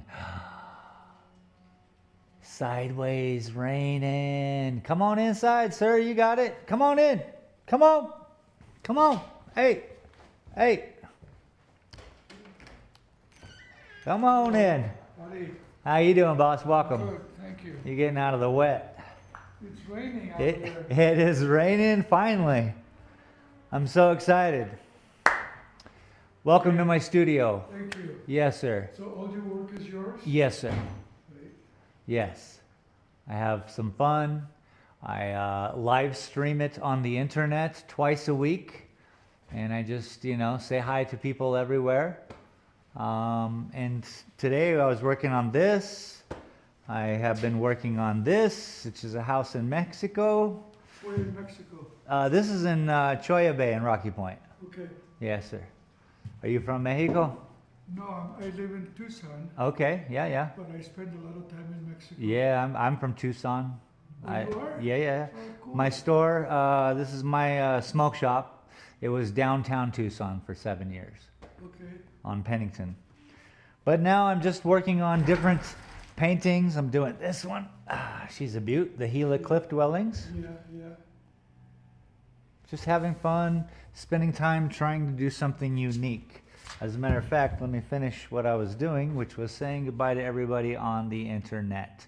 [SPEAKER 2] Sideways raining. Come on inside, sir. You got it. Come on in. Come on. Come on. Hey. Hey. Come on in.
[SPEAKER 8] Buddy,
[SPEAKER 2] How you doing, boss? Welcome.
[SPEAKER 8] good, thank you.
[SPEAKER 2] You're getting out of the wet.
[SPEAKER 8] It's raining out
[SPEAKER 2] It
[SPEAKER 8] there.
[SPEAKER 2] is raining finally. I'm so excited. Welcome to my studio.
[SPEAKER 8] Thank you.
[SPEAKER 2] Yes, sir.
[SPEAKER 8] So all your work is yours?
[SPEAKER 2] Yes, sir.
[SPEAKER 8] Great.
[SPEAKER 2] Yes. I have some fun. I live stream it on the internet twice a week. And I just, say hi to people everywhere. And today I was working on this. I have been working on this, which is a house in Mexico.
[SPEAKER 8] Where in Mexico?
[SPEAKER 2] This is in Choya Bay in Rocky Point.
[SPEAKER 8] Okay.
[SPEAKER 2] Yes, sir. Are you from Mexico?
[SPEAKER 8] No, I live in Tucson,
[SPEAKER 2] Okay, yeah.
[SPEAKER 8] but I spend a lot of time in Mexico.
[SPEAKER 2] Yeah, I'm from Tucson.
[SPEAKER 8] Oh, you are?
[SPEAKER 2] Yeah.
[SPEAKER 8] Oh, cool.
[SPEAKER 2] My store, this is my smoke shop. It was downtown Tucson for 7 years
[SPEAKER 8] Okay.
[SPEAKER 2] on Pennington. But now I'm just working on different paintings. I'm doing this one. She's a beaut, the Gila Cliff Dwellings.
[SPEAKER 8] Yeah.
[SPEAKER 2] Just having fun, spending time trying to do something unique. As a matter of fact, let me finish what I was doing, which was saying goodbye to everybody on the internet.